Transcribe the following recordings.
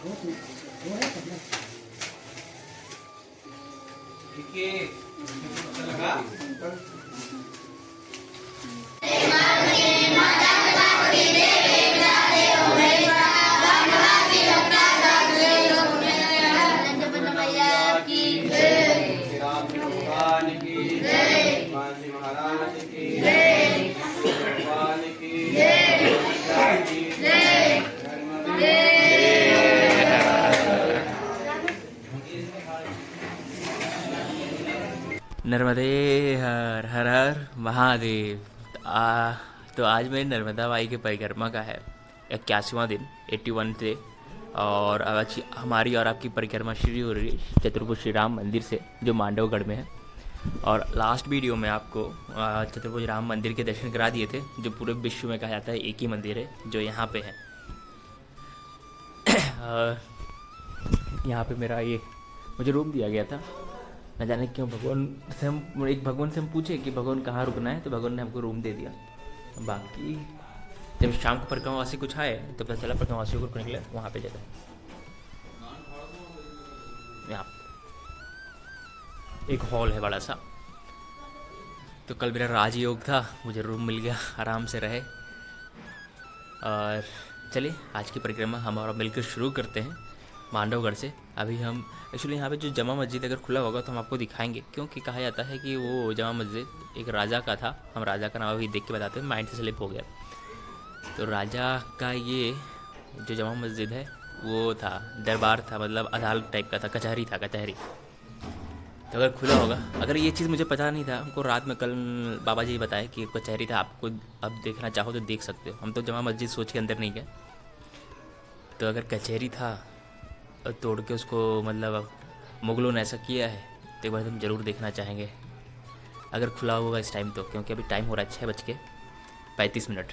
ठीक है, अच्छा लगा। नर्मदे हर हर हर महादेव। तो आज मेरी नर्मदा माई की परिक्रमा का है 81वां दिन, 81 थे। और आज हमारी और आपकी परिक्रमा शुरू हो रही है चतुर्भुज श्री राम मंदिर से, जो मांडवगढ़ में है। और लास्ट वीडियो में आपको चतुर्भुज राम मंदिर के दर्शन करा दिए थे, जो पूरे विश्व में कहा जाता है एक ही मंदिर है जो यहाँ पे है। यहाँ पे मेरा ये मुझे रूम दिया गया था। न जाने क्यों भगवान से हम पूछे कि भगवान कहाँ रुकना है, तो भगवान ने हमको रूम दे दिया। बाकी जब शाम को परिक्रमावासी कुछ आए तो पता चला परिक्रमावासियों को रुकने के लिए वहाँ पे जगह। यहाँ एक हॉल है बड़ा सा। तो कल मेरा राजयोग था, मुझे रूम मिल गया, आराम से रहे। और चलिए आज की परिक्रमा हम और मिलकर शुरू करते हैं मांडवगढ़ से। अभी हम एक्चुअली यहाँ पे जो जमा मस्जिद अगर खुला होगा तो हम आपको दिखाएंगे, क्योंकि कहा जाता है कि वो जमा मस्जिद एक राजा का था। हम राजा का नाम अभी देख के बताते हैं, माइंड से स्लिप हो गया। तो राजा का ये जो जमा मस्जिद है वो था, दरबार था, मतलब अदालत टाइप का था, कचहरी था, कचहरी। तो अगर खुला होगा, अगर ये चीज़ मुझे पता नहीं था, हमको रात में कल बाबा जी बताया कि कचहरी था, आपको अब देखना चाहो तो देख सकते हो। हम तो जमा मस्जिद सोच के अंदर नहीं गए। तो अगर कचहरी था तोड़ के उसको मतलब मुगलों ने ऐसा किया है तो एक बार हम ज़रूर देखना चाहेंगे अगर खुला होगा इस टाइम तो, क्योंकि अभी टाइम हो रहा है 6:35।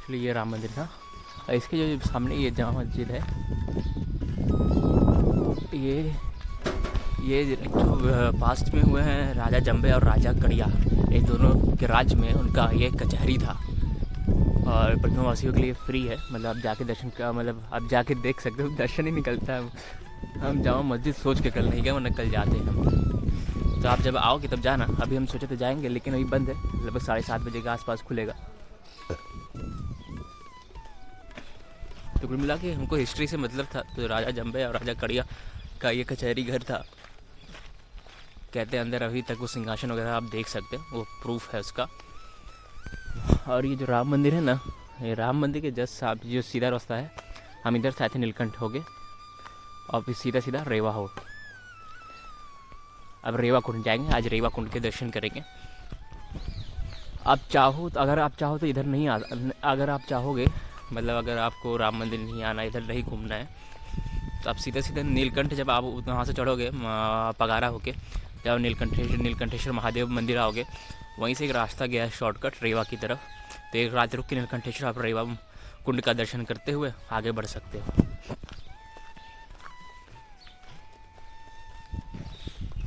इसलिए ये राम मंदिर था। और इसके जो सामने ये जामा मस्जिद है, ये जो पास्ट में हुए हैं राजा जंबे और राजा कड़िया, ये दोनों के राज्य में उनका ये कचहरी था। और परिक्रमावासियों के लिए फ्री है, मतलब आप जाके दर्शन का, मतलब आप जाके देख सकते हो। दर्शन ही निकलता है। हम जामा मस्जिद सोच के कल नहीं गए, वरना कल जाते हैं हम। तो आप जब आओगे तब जाना। अभी हम सोचे तो जाएंगे, लेकिन अभी बंद है, लगभग 7:30 बजे के आसपास खुलेगा। तो कुल मिला के हमको हिस्ट्री से मतलब था। तो राजा जंबे और राजा कड़िया का ये कचहरी घर था। कहते हैं अंदर अभी तक वो सिंहासन वगैरह आप देख सकते हो, वो प्रूफ है उसका। और ये जो राम मंदिर है ना, ये राम मंदिर के जस्ट आप जो सीधा रास्ता है, हम इधर से आए थे नीलकंठ हो गए और फिर सीधा सीधा रेवा हो। अब रेवा कुंड जाएंगे, आज रेवा कुंड के दर्शन करेंगे। आप चाहो तो, अगर आप चाहो तो इधर नहीं आ, अगर आप चाहोगे मतलब अगर आपको राम मंदिर नहीं आना, इधर नहीं घूमना है, तो आप सीधा सीधा नीलकंठ, जब आप वहाँ से चढ़ोगे पगारा होके, जब नीलकंठेश्वर महादेव मंदिर आओगे, वहीं से एक रास्ता गया है शॉर्टकट रेवा की तरफ। तो एक रात रुक के नीलकंठेश्वर आप रेवा कुंड का दर्शन करते हुए आगे बढ़ सकते हो।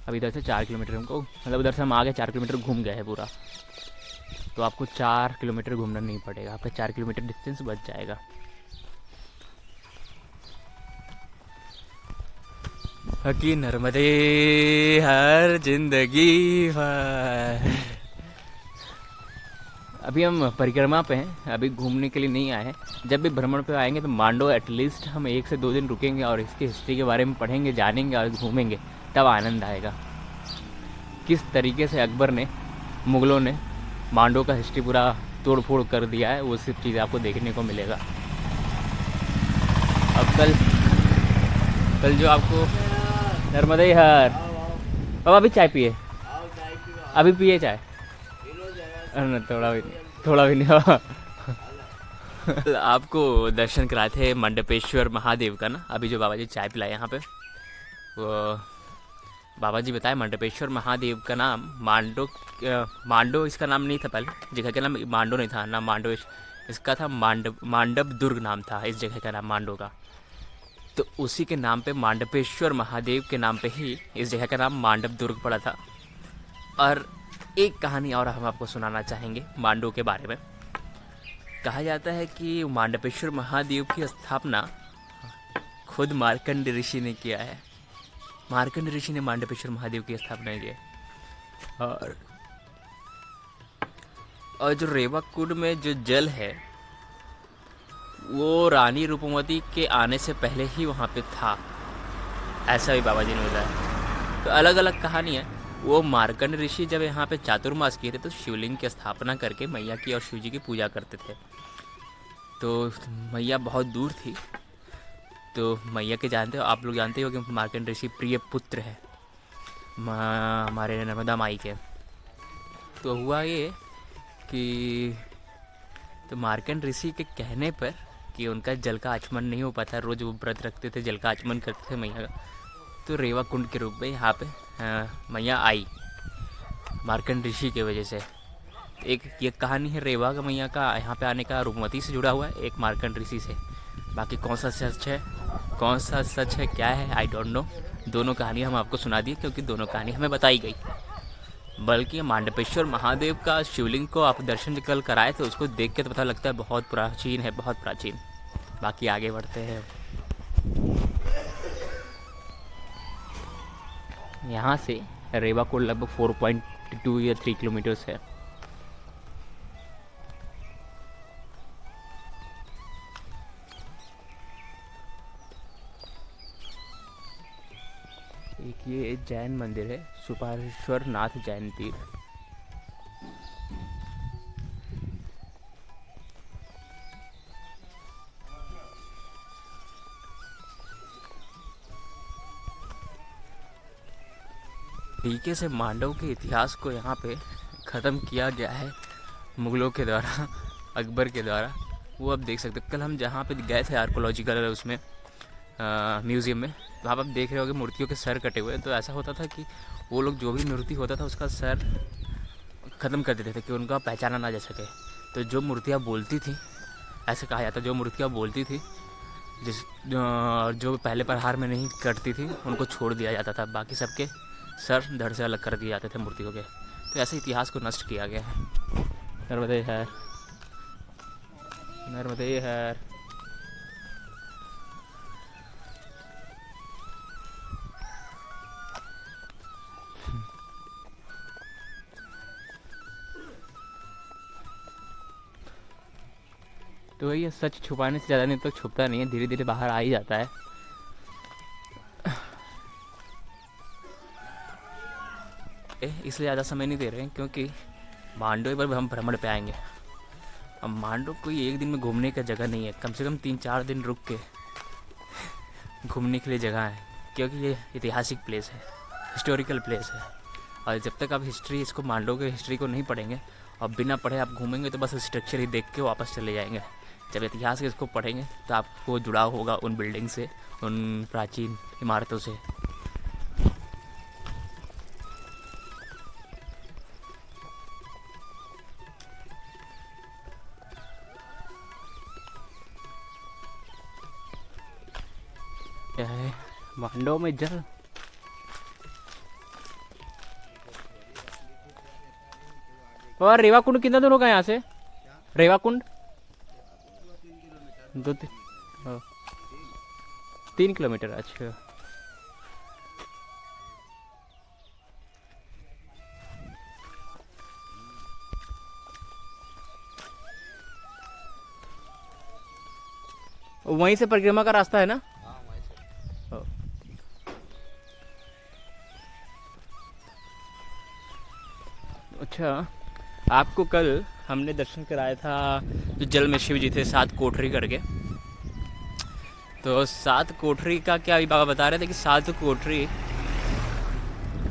अब इधर से 4 किलोमीटर हमको, मतलब उधर से हम आगे 4 किलोमीटर घूम गए हैं पूरा। तो आपको 4 किलोमीटर घूमना नहीं पड़ेगा, आपका 4 किलोमीटर डिस्टेंस बच जाएगा। हकी नर्मदे हर जिंदगी भर। अभी हम परिक्रमा पे हैं, अभी घूमने के लिए नहीं आए हैं। जब भी भ्रमण पे आएंगे तो मांडो एटलीस्ट हम 1 से 2 दिन रुकेंगे और इसकी हिस्ट्री के बारे में पढ़ेंगे, जानेंगे और घूमेंगे, तब आनंद आएगा। किस तरीके से अकबर ने, मुग़लों ने मांडो का हिस्ट्री पूरा तोड़ फोड़ कर दिया है, वो सब चीज़ें आपको देखने को मिलेगा। अब कल जो आपको नर्मदे हर पापा अभी चाय पिए, अभी पिए चाय, थोड़ा भी नहीं। आपको दर्शन कराए थे मंडपेश्वर महादेव का ना। अभी जो बाबा जी चाय पिलाए यहाँ पे, वो बाबा जी बताए मंडपेश्वर महादेव का नाम मांडो इसका नाम नहीं था, पहले जगह का नाम मांडो नहीं था ना, मांडो इसका था मांडव दुर्ग नाम था इस जगह का नाम मांडो का। तो उसी के नाम पे मंडपेश्वर महादेव के नाम पे ही इस जगह का नाम मांडव दुर्ग पड़ा था। और एक कहानी और हम आपको सुनाना चाहेंगे मांडो के बारे में। कहा जाता है कि मंडपेश्वर महादेव की स्थापना खुद मार्कंड ऋषि ने किया है। मार्कंड ऋषि ने मांडवेश्वर महादेव की स्थापना की है। और जो रेवा कुंड में जो जल है वो रानी रूपमती के आने से पहले ही वहाँ पे था, ऐसा भी बाबा जी ने बताया। तो अलग अलग कहानी है। वो मार्कंड ऋषि जब यहाँ पे चातुर्मास किए थे तो शिवलिंग की स्थापना करके मैया की और शिव जी की पूजा करते थे। तो मैया बहुत दूर थी, तो मैया के जानते हो, आप लोग जानते हो कि मार्कंड ऋषि प्रिय पुत्र है हमारे नर्मदा माई के। तो हुआ ये कि तो मार्कंड ऋषि के कहने पर कि उनका जल का आचमन नहीं हो पाता, रोज़ वो व्रत रखते थे, जल का आचमन करते थे मैया का, तो रेवा कुंड के रूप में यहाँ पे मैया आई मार्कंड ऋषि की वजह से। एक ये कहानी है रेवा का मैया का यहाँ पे आने का, रूपमती से जुड़ा हुआ है, एक मार्कंड ऋषि से। बाकी कौन सा सच है क्या है आई डोंट नो। दोनों कहानी हम आपको सुना दी क्योंकि दोनों कहानी हमें बताई गई। बल्कि मांडवेश्वर महादेव का शिवलिंग को आप दर्शन कल कराए तो उसको देख के तो पता लगता है बहुत प्राचीन है, बहुत प्राचीन। बाकी आगे बढ़ते हैं। यहाँ से रेवा कुंड लगभग 4.2 या 3 किलोमीटर्स है। एक ये जैन मंदिर है, सुपारेश्वर नाथ जैन तीर्थ। तरीके से मांडव के इतिहास को यहाँ पे ख़त्म किया गया है मुग़लों के द्वारा, अकबर के द्वारा। वो आप देख सकते हो। कल हम जहाँ पे गए थे आर्कोलॉजिकल उसमें म्यूज़ियम में, वहाँ पर आप देख रहे होगे मूर्तियों के सर कटे हुए हैं। तो ऐसा होता था कि वो लोग जो भी मूर्ति होता था उसका सर ख़त्म कर देते थे कि उनका पहचाना ना जा सके। तो जो मूर्तियाँ बोलती थी, ऐसे कहा जाता, जो मूर्तियाँ बोलती थी, जो पहले प्रहार में नहीं कटती थी उनको छोड़ दिया जाता था, बाकी सबके सर धड़ से अलग कर दिए जाते थे मूर्तियों के। तो ऐसे इतिहास को नष्ट किया गया है। नर्मदे हर, नर्मदे हर। तो ये सच छुपाने से ज़्यादा नहीं तो छुपता नहीं है, धीरे धीरे बाहर आ ही जाता है। इसलिए ज़्यादा समय नहीं दे रहे हैं क्योंकि मांडव पर हम भ्रमण पे आएंगे। अब मांडव कोई एक दिन में घूमने का जगह नहीं है, कम से कम 3-4 दिन रुक के घूमने के लिए जगह है, क्योंकि ये ऐतिहासिक प्लेस है, हिस्टोरिकल प्लेस है। और जब तक आप हिस्ट्री, इसको मांडव के हिस्ट्री को नहीं पढ़ेंगे और बिना पढ़े आप घूमेंगे तो बस स्ट्रक्चर ही देख के वापस चले जाएंगे। जब इतिहास के इसको पढ़ेंगे तो आपको जुड़ाव होगा उन बिल्डिंग से, उन प्राचीन इमारतों से। क्या है मांडव में जल? और रेवा कुंड कितना दूर होगा यहाँ से? रेवा कुंड 3 किलोमीटर। अच्छा, वहीं से परिक्रमा का रास्ता है ना? अच्छा, आपको कल हमने दर्शन कराया था जो जल में शिव जी थे 7 कोठरी करके। तो 7 कोठरी का क्या अभी बाबा बता रहे थे कि 7 कोठरी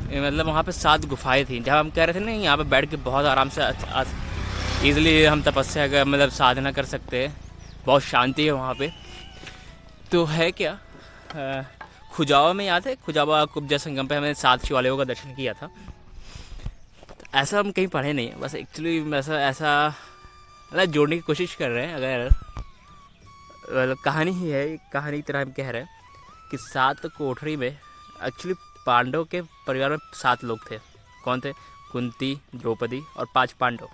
मतलब वहाँ पे 7 गुफाएं थी, जहाँ हम कह रहे थे ना यहाँ पे बैठ के बहुत आराम से ईज़िली हम तपस्या का मतलब साधना कर सकते हैं, बहुत शांति है वहाँ पे। तो है क्या, खुजावा में याद है, खुजावा कुब्जा संगम पे हमने 7 शिवालयों का दर्शन किया था। ऐसा हम कहीं पढ़े नहीं, बस एक्चुअली ऐसा मतलब जोड़ने की कोशिश कर रहे हैं। अगर मतलब कहानी ही है, कहानी की तरह हम कह रहे हैं कि 7 कोठरी में एक्चुअली पांडव के परिवार में 7 लोग थे। कौन थे? कुंती, द्रौपदी और 5 पांडव।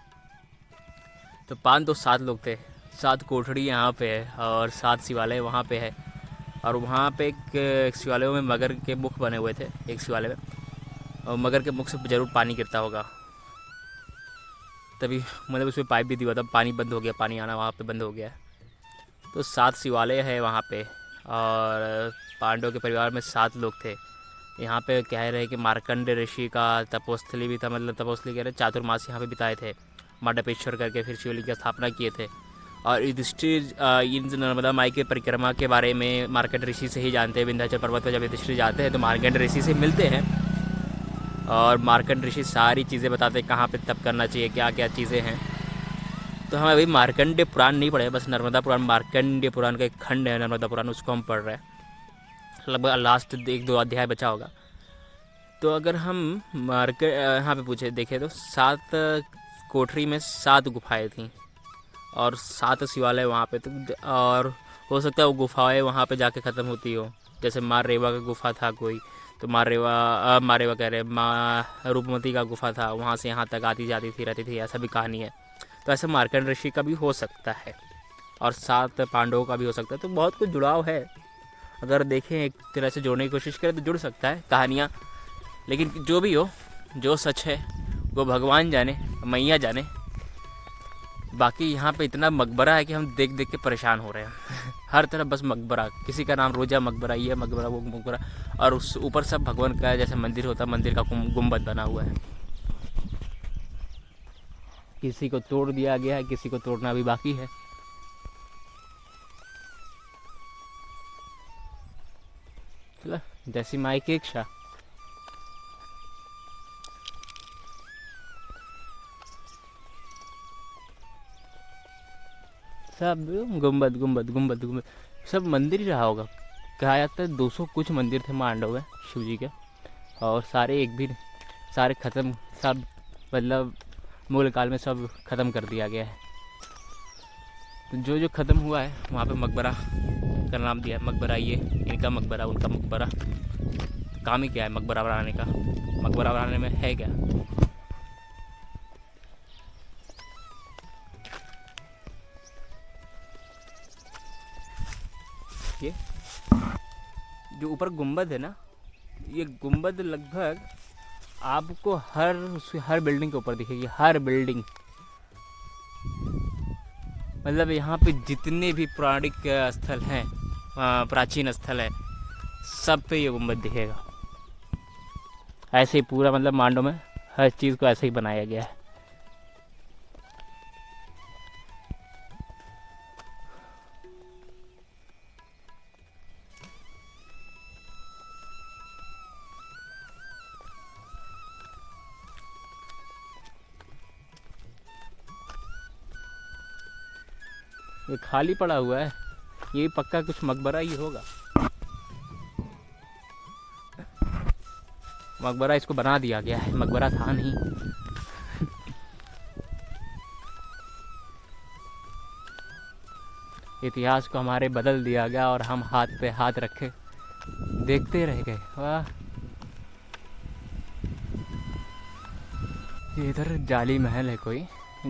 तो 5 तो 7 लोग थे। 7 कोठरी यहाँ पे है और 7 शिवालय वहाँ पे है। और वहाँ पे एक शिवालयों में मगर के मुख बने हुए थे, एक शिवालय में, और मगर के मुख से ज़रूर पानी गिरता होगा, तभी मतलब उसमें पाइप भी दिया था, पानी बंद हो गया, पानी आना वहाँ पे बंद हो गया। तो 7 शिवालय है वहाँ पे, और पांडवों के परिवार में 7 लोग थे। यहाँ पे कह रहे हैं कि मार्कंड ऋषि का तपोस्थली भी था, मतलब तपोस्थली कह रहे चातुर्मास यहाँ पे बिताए थे, मंडपेश्वर करके फिर शिवलिंग की स्थापना किए थे। और युधिष्ठिर इन नर्मदा माई के परिक्रमा के बारे में मार्कंड ऋषि से ही जानते हैं। विंध्याचल पर्वत पर जब युधिष्ठिर जाते हैं तो मार्कंड ऋषि से मिलते हैं, और मार्कंड ऋषि सारी चीज़ें बताते हैं कहाँ पे तप करना चाहिए, क्या क्या चीज़ें हैं। तो हम अभी मार्कंडेय पुराण नहीं पढ़े, बस नर्मदा पुराण, मार्कंडेय पुराण का एक खंड है नर्मदा पुराण, उसको हम पढ़ रहे हैं। लगभग लास्ट 1-2 अध्याय बचा होगा। तो अगर हम यहाँ पे पूछे देखें तो 7 कोठरी में 7 गुफाएं थीं, और 7 शिवालय वहाँ पे। तो और हो सकता है वो गुफाएं वहाँ पे जाके ख़त्म होती हो, जैसे माँ रेवा का गुफा था कोई, तो माँ रेवा कह रहे माँ रूपमती का गुफा था, वहाँ से यहाँ तक आती जाती थी, रहती थी, ऐसा भी कहानी है। तो ऐसा मार्कंड ऋषि का भी हो सकता है, और 7 पांडवों का भी हो सकता है। तो बहुत कुछ जुड़ाव है, अगर देखें एक तरह से जोड़ने की कोशिश करें तो जुड़ सकता है कहानियाँ। लेकिन जो भी हो, जो सच है वो भगवान जाने, मैया जाने। बाकी यहाँ पे इतना मकबरा है कि हम देख देख के परेशान हो रहे हैं हर तरफ बस मकबरा, किसी का नाम रोजा मकबरा, ये मकबरा, वो मकबरा, और उस ऊपर सब भगवान का जैसे मंदिर होता है, मंदिर का गुम्बद बना हुआ है। किसी को तोड़ दिया गया है, किसी को तोड़ना भी बाकी है। चलो, जैसी माई की इच्छा। सब गुम्बद गुम्बद गुम्बद गुम्बद सब मंदिर ही रहा होगा। कहा जाता है 200 कुछ मंदिर थे मांडव में शिव जी के, और सारे एक भी सारे ख़त्म, सब मतलब मूल काल में सब ख़त्म कर दिया गया है। तो जो जो ख़त्म हुआ है वहाँ पे मकबरा का नाम दिया है, मकबरा ये इनका मकबरा, उनका मकबरा। काम ही क्या है मकबरा बनाने का, मकबरा बनाने में है क्या। ये जो ऊपर गुंबद है ना, ये गुंबद लगभग आपको हर बिल्डिंग के ऊपर दिखेगी, हर बिल्डिंग। मतलब यहाँ पे जितने भी पौराणिक स्थल हैं, प्राचीन स्थल है, सब पे ये गुंबद दिखेगा। ऐसे ही पूरा मतलब मांडव में हर चीज़ को ऐसे ही बनाया गया है। ये खाली पड़ा हुआ है, ये पक्का कुछ मकबरा ही होगा। मकबरा इसको बना दिया गया है, मकबरा था नहीं। इतिहास को हमारे बदल दिया गया और हम हाथ पे हाथ रखे देखते रह गए। वाह, इधर जाली महल है कोई,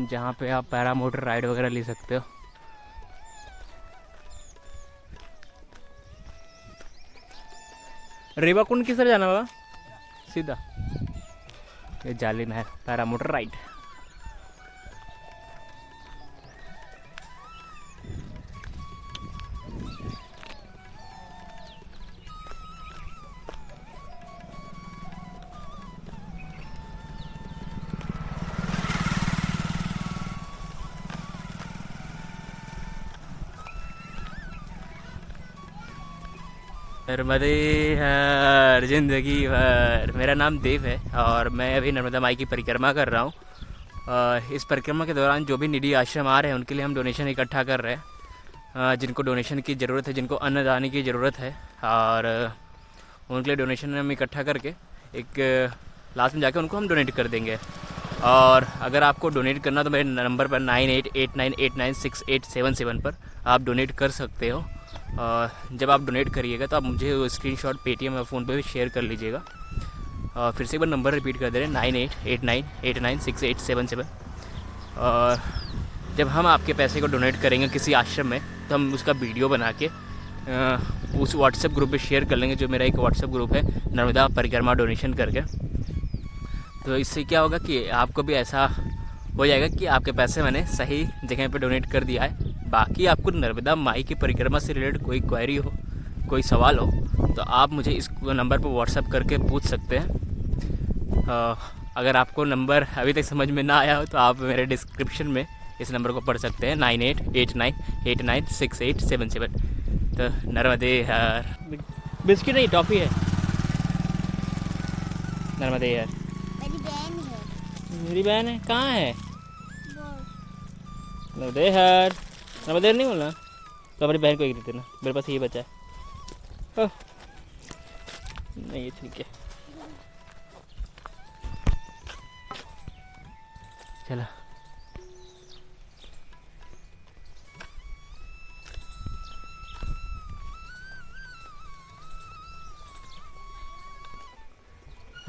जहाँ पे आप पैरा मोटर राइड वगैरह ले सकते हो। रेवा कुंड किस तरह जाना बाबा? सीधा। ये जाली महल पैरा मोटर राइड। नर्मदे हर जिंदगी भर। मेरा नाम देव है और मैं अभी नर्मदा माई की परिक्रमा कर रहा हूँ। इस परिक्रमा के दौरान जो भी निडी आश्रम आ रहे हैं उनके लिए हम डोनेशन इकट्ठा कर रहे हैं। जिनको डोनेशन की ज़रूरत है, जिनको अन्नदान की ज़रूरत है, और उनके लिए डोनेशन हम इकट्ठा करके एक लास्ट में जाके उनको हम डोनेट कर देंगे। और अगर आपको डोनेट करना तो मेरे नंबर पर 9889896877 पर आप डोनेट कर सकते हो। जब आप डोनेट करिएगा तो आप मुझे वो स्क्रीनशॉट पेटीएम या फ़ोन पे भी शेयर कर लीजिएगा। फिर से एक बार नंबर रिपीट कर दे रहे हैं 9889896877। और जब हम आपके पैसे को डोनेट करेंगे किसी आश्रम में तो हम उसका वीडियो बना के उस व्हाट्सएप ग्रुप पे शेयर कर लेंगे, जो मेरा एक व्हाट्सएप ग्रुप है नर्मदा परिक्रमा डोनेशन करके। तो इससे क्या होगा कि आपको भी ऐसा हो जाएगा कि आपके पैसे मैंने सही जगह पे डोनेट कर दिया है। बाकी आपको नर्मदा माई की परिक्रमा से रिलेटेड कोई क्वेरी हो, कोई सवाल हो, तो आप मुझे इस नंबर पर व्हाट्सएप करके पूछ सकते हैं। अगर आपको नंबर अभी तक समझ में ना आया हो तो आप मेरे डिस्क्रिप्शन में इस नंबर को पढ़ सकते हैं, 9889896877। तो नर्मदे यार, बिस्किट नहीं टॉफ़ी है। नर्मदे यार, मेरी बहन है। मेरी बहन है, कहाँ है? बोल। नर्मदे यार, नर्मदे नहीं बोलना तो अपनी बहन को एक दे देना, मेरे पास ये बचा है। ओह, नहीं ये ठीक है, चला।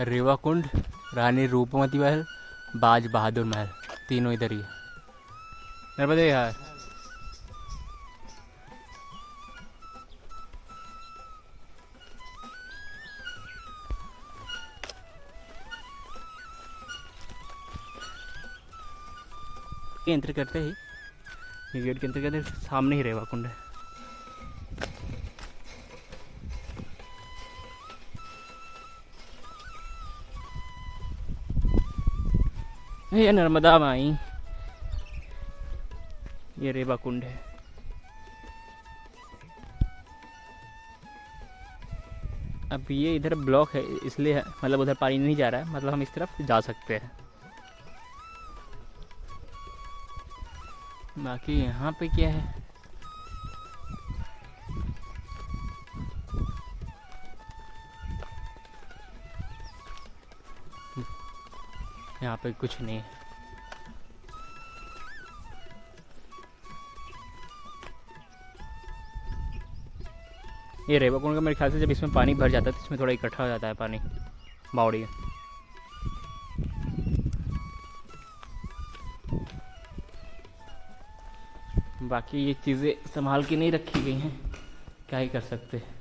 रेवा कुंड, रानी रूपमती महल, बाज बहादुर महल, तीनों इधर ही है। नर्मदे यार, एंटर करते ही ये गेट के एंटर करते सामने ही रेवा कुंड है। ये नर्मदा माई, ये रेवा कुंड है। अब ये इधर ब्लॉक है इसलिए, मतलब उधर पानी नहीं जा रहा है, मतलब हम इस तरफ जा सकते हैं। बाकी यहाँ पे क्या है, यहाँ पे कुछ नहीं है। ये रेवा कुंड का मेरे ख्याल से जब इसमें पानी भर जाता है तो इसमें थोड़ा इकट्ठा हो जाता है पानी, बावड़ी है। बाकी ये चीज़ें संभाल के नहीं रखी गई हैं, क्या ही कर सकते हैं।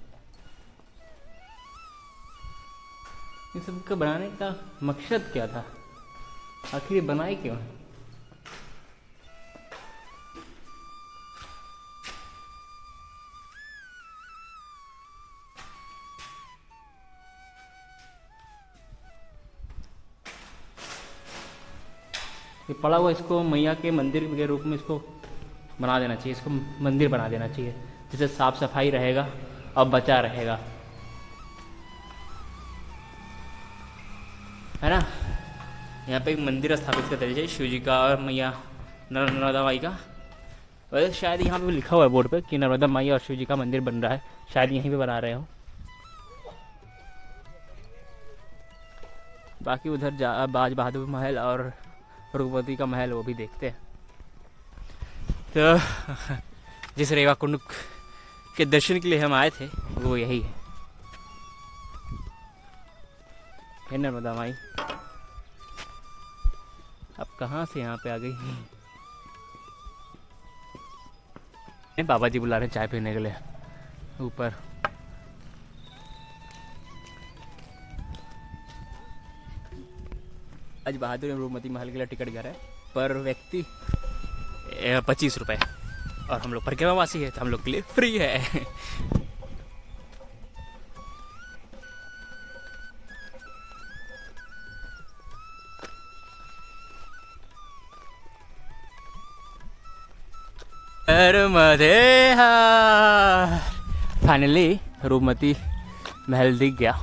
ये सब का बनाने का मकसद क्या था, आखिर ये बनाए क्यों? ये पड़ा हुआ, इसको मैया के मंदिर के रूप में इसको बना देना चाहिए, इसको मंदिर बना देना चाहिए, जिससे साफ सफाई रहेगा और बचा रहेगा, है ना। यहाँ पे एक मंदिर स्थापित कर दीजिए शिव जी का और मैया नर्मदा माई का। वैसे शायद यहाँ पे लिखा हुआ है बोर्ड पे कि नर्मदा माई और शिव जी का मंदिर बन रहा है, शायद यहीं पे बना रहे हो। बाकी उधर बाज बहादुर महल और रूपवती का महल वो भी देखते हैं। तो जिस रेवा कुंड के दर्शन के लिए हम आए थे वो यही है नर्मदा माई। अब कहाँ से यहाँ पे आ गई? बाबा जी बुला रहे हैं चाय पीने के लिए ऊपर। आज बहादुर एवं रूपमती महल के लिए टिकट घर है पर व्यक्ति 25 रुपये, और हम लोग परिक्रमावासी है तो हम लोग के लिए फ्री है। फाइनली रूपमती महल दिख गया।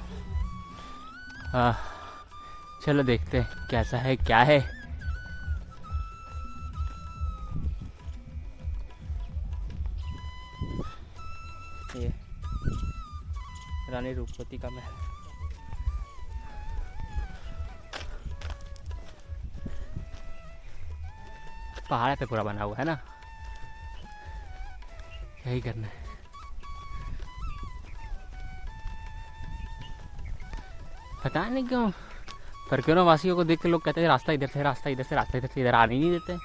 चलो देखते हैं कैसा है क्या है। ये रानी रूपमती का महल। पहाड़ पे पूरा बना हुआ है ना, यही करना है। पता नहीं क्यों परिक्रमा वासियों को देख के लोग कहते हैं रास्ता इधर से, रास्ता इधर से, रास्ता इधर से, इधर आने नहीं देते।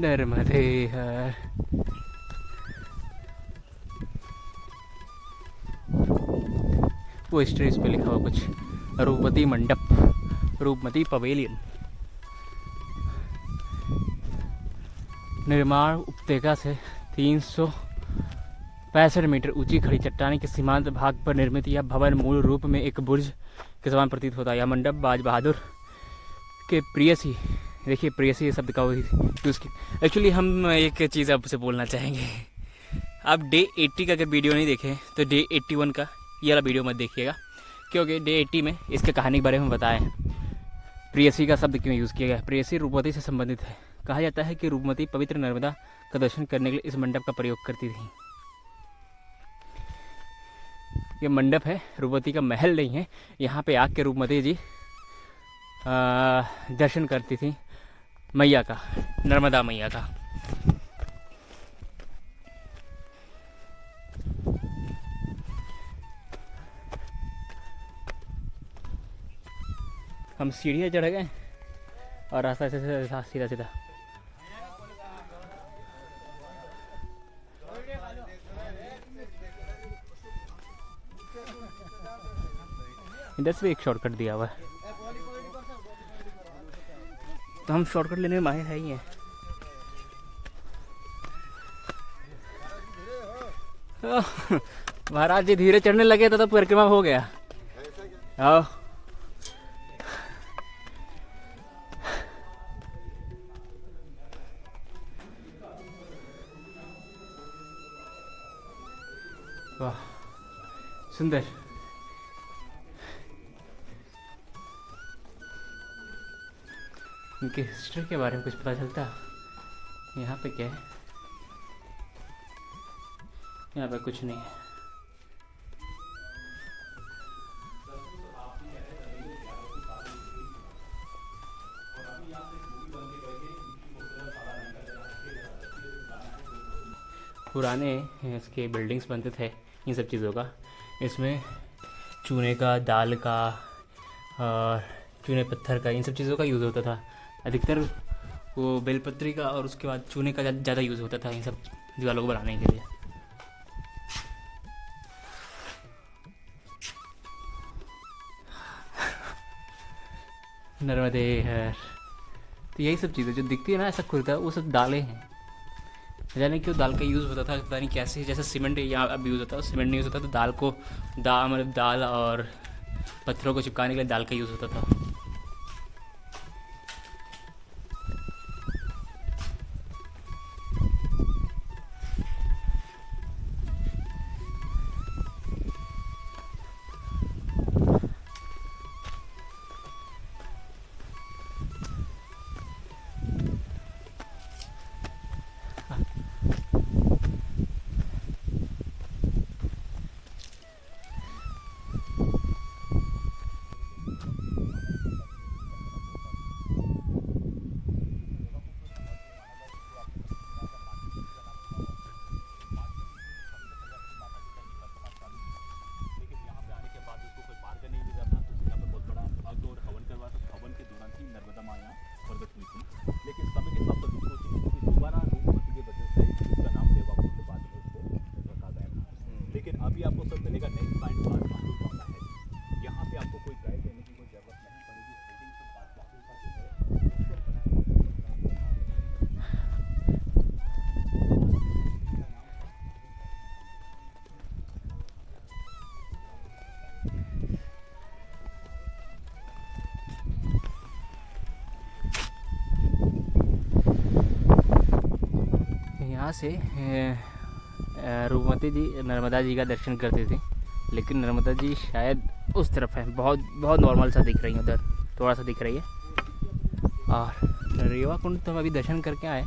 नर्मदे हर। वो स्टेज पे लिखा हुआ कुछ, रूपमती मंडप, रूपमती पवेलियन। निर्माण उपत्यका से 365 मीटर ऊंची खड़ी चट्टानी के सीमांत भाग पर निर्मित यह भवन मूल रूप में एक बुर्ज के समान प्रतीत होता है। यह मंडप बाज बहादुर के प्रेयसी, देखिए प्रेयसी ये शब्द का यूज़ किया। एक्चुअली हम एक चीज़ आपसे बोलना चाहेंगे, आप डे 80 का अगर वीडियो नहीं देखें तो डे 81 का ये वाला वीडियो मत देखिएगा, क्योंकि डे 80 में इसके कहानी के बारे में बताया है प्रेयसी का शब्द क्यों यूज़ किया गया। प्रेयसी रूपमती से संबंधित है। कहा जाता है कि रूपमती पवित्र नर्मदा का दर्शन करने के लिए इस मंडप का प्रयोग करती थी। ये मंडप है, रूपमती का महल नहीं है। यहाँ पे आके रूपमती जी दर्शन करती थी मैया का, नर्मदा मैया का। हम सीढ़ियाँ चढ़ गए और रास्ता ऐसे सीधा सीधा। इधर से भी एक शॉर्टकट दिया हुआ है, तो हम शॉर्टकट लेने में माहिर है ही हैं। महाराज जी धीरे चढ़ने लगे तो परिक्रमा हो गया। आओ वाह सुंदर। इनकी हिस्ट्री के बारे में कुछ पता चलता? यहाँ पे क्या है? यहाँ पे कुछ नहीं है। पुराने इसके बिल्डिंग्स बनते थे इन सब चीज़ों का। इसमें चूने का, दाल का और चूने पत्थर का, इन सब चीज़ों का यूज़ होता था। अधिकतर वो बेलपत्री का और उसके बाद चूने का ज़्यादा यूज़ होता था इन सब दीवारों को बनाने के लिए। नर्मदे हर। तो यही सब चीज़ें जो दिखती है ना ऐसा खुलता है, वो सब दालें हैं। जाने क्यों दाल का यूज़ होता था, पता नहीं कैसे। जैसे सीमेंट यहाँ अब यूज़ होता है, सीमेंट नहीं यूज़ होता, तो दाल को मतलब दाल और पत्थरों को चिपकाने के लिए दाल का यूज़ होता था। यहाँ से रूपमती जी नर्मदा जी का दर्शन करते थे, लेकिन नर्मदा जी शायद उस तरफ है। बहुत बहुत नॉर्मल सा दिख रही है, उधर थोड़ा सा दिख रही है। और रेवा कुंड तो हम अभी दर्शन करके आए,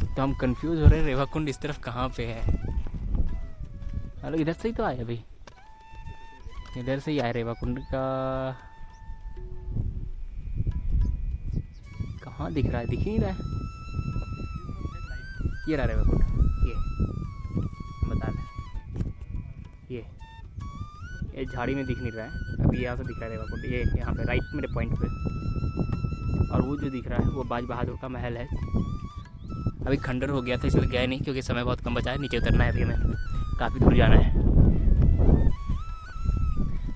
तो हम कंफ्यूज हो रहे हैं रेवा कुंड इस तरफ कहाँ पे है। हेलो, इधर से ही तो आए, अभी इधर से ही आए। रेवा कुंड का कहाँ दिख रहा है? दिख ही नहीं रहा है। ये रहा रेवा कुंड, ये बता रहे, ये झाड़ी में दिख नहीं रहा है अभी। यहाँ से दिख रहा है रेवा कुंड, ये यहाँ पे राइट मेरे पॉइंट पे। और वो जो दिख रहा है वो बाज बहादुर का महल है। अभी खंडर हो गया था इसलिए गए नहीं, क्योंकि समय बहुत कम बचा है, नीचे उतरना है अभी हमें, काफ़ी दूर जाना है।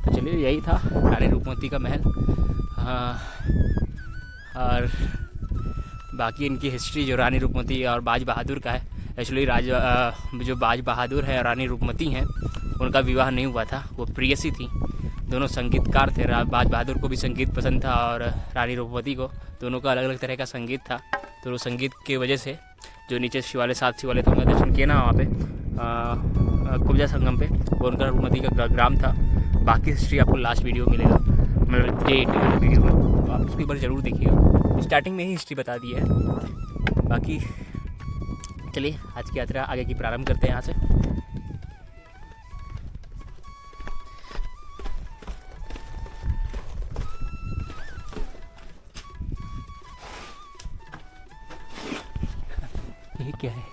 तो चलिए यही था रानी रूपमती का महल। हाँ, और बाकी इनकी हिस्ट्री जो रानी रूपमती और बाज बहादुर का है, एक्चुअली जो बाज बहादुर है और रानी रूपमती हैं उनका विवाह नहीं हुआ था, वो प्रेयसी थी, दोनों संगीतकार थे। बाज बहादुर को भी संगीत पसंद था और रानी रूपमती को, दोनों का अलग अलग तरह का संगीत था। तो वो संगीत की वजह से जो नीचे शिवालय 7 शिवालय थे उनका दर्शन किया ना वहाँ पे कुब्जा संगम पे, वो उनका रूपमती का ग्राम था। बाकी हिस्ट्री आपको लास्ट वीडियो मिलेगा, मतलब ये वीडियो में, तो आप उसको एक बार ज़रूर देखिएगा। स्टार्टिंग में ही हिस्ट्री बता दी है। बाकी चलिए आज की यात्रा आगे की प्रारंभ करते हैं यहाँ से। ये क्या है?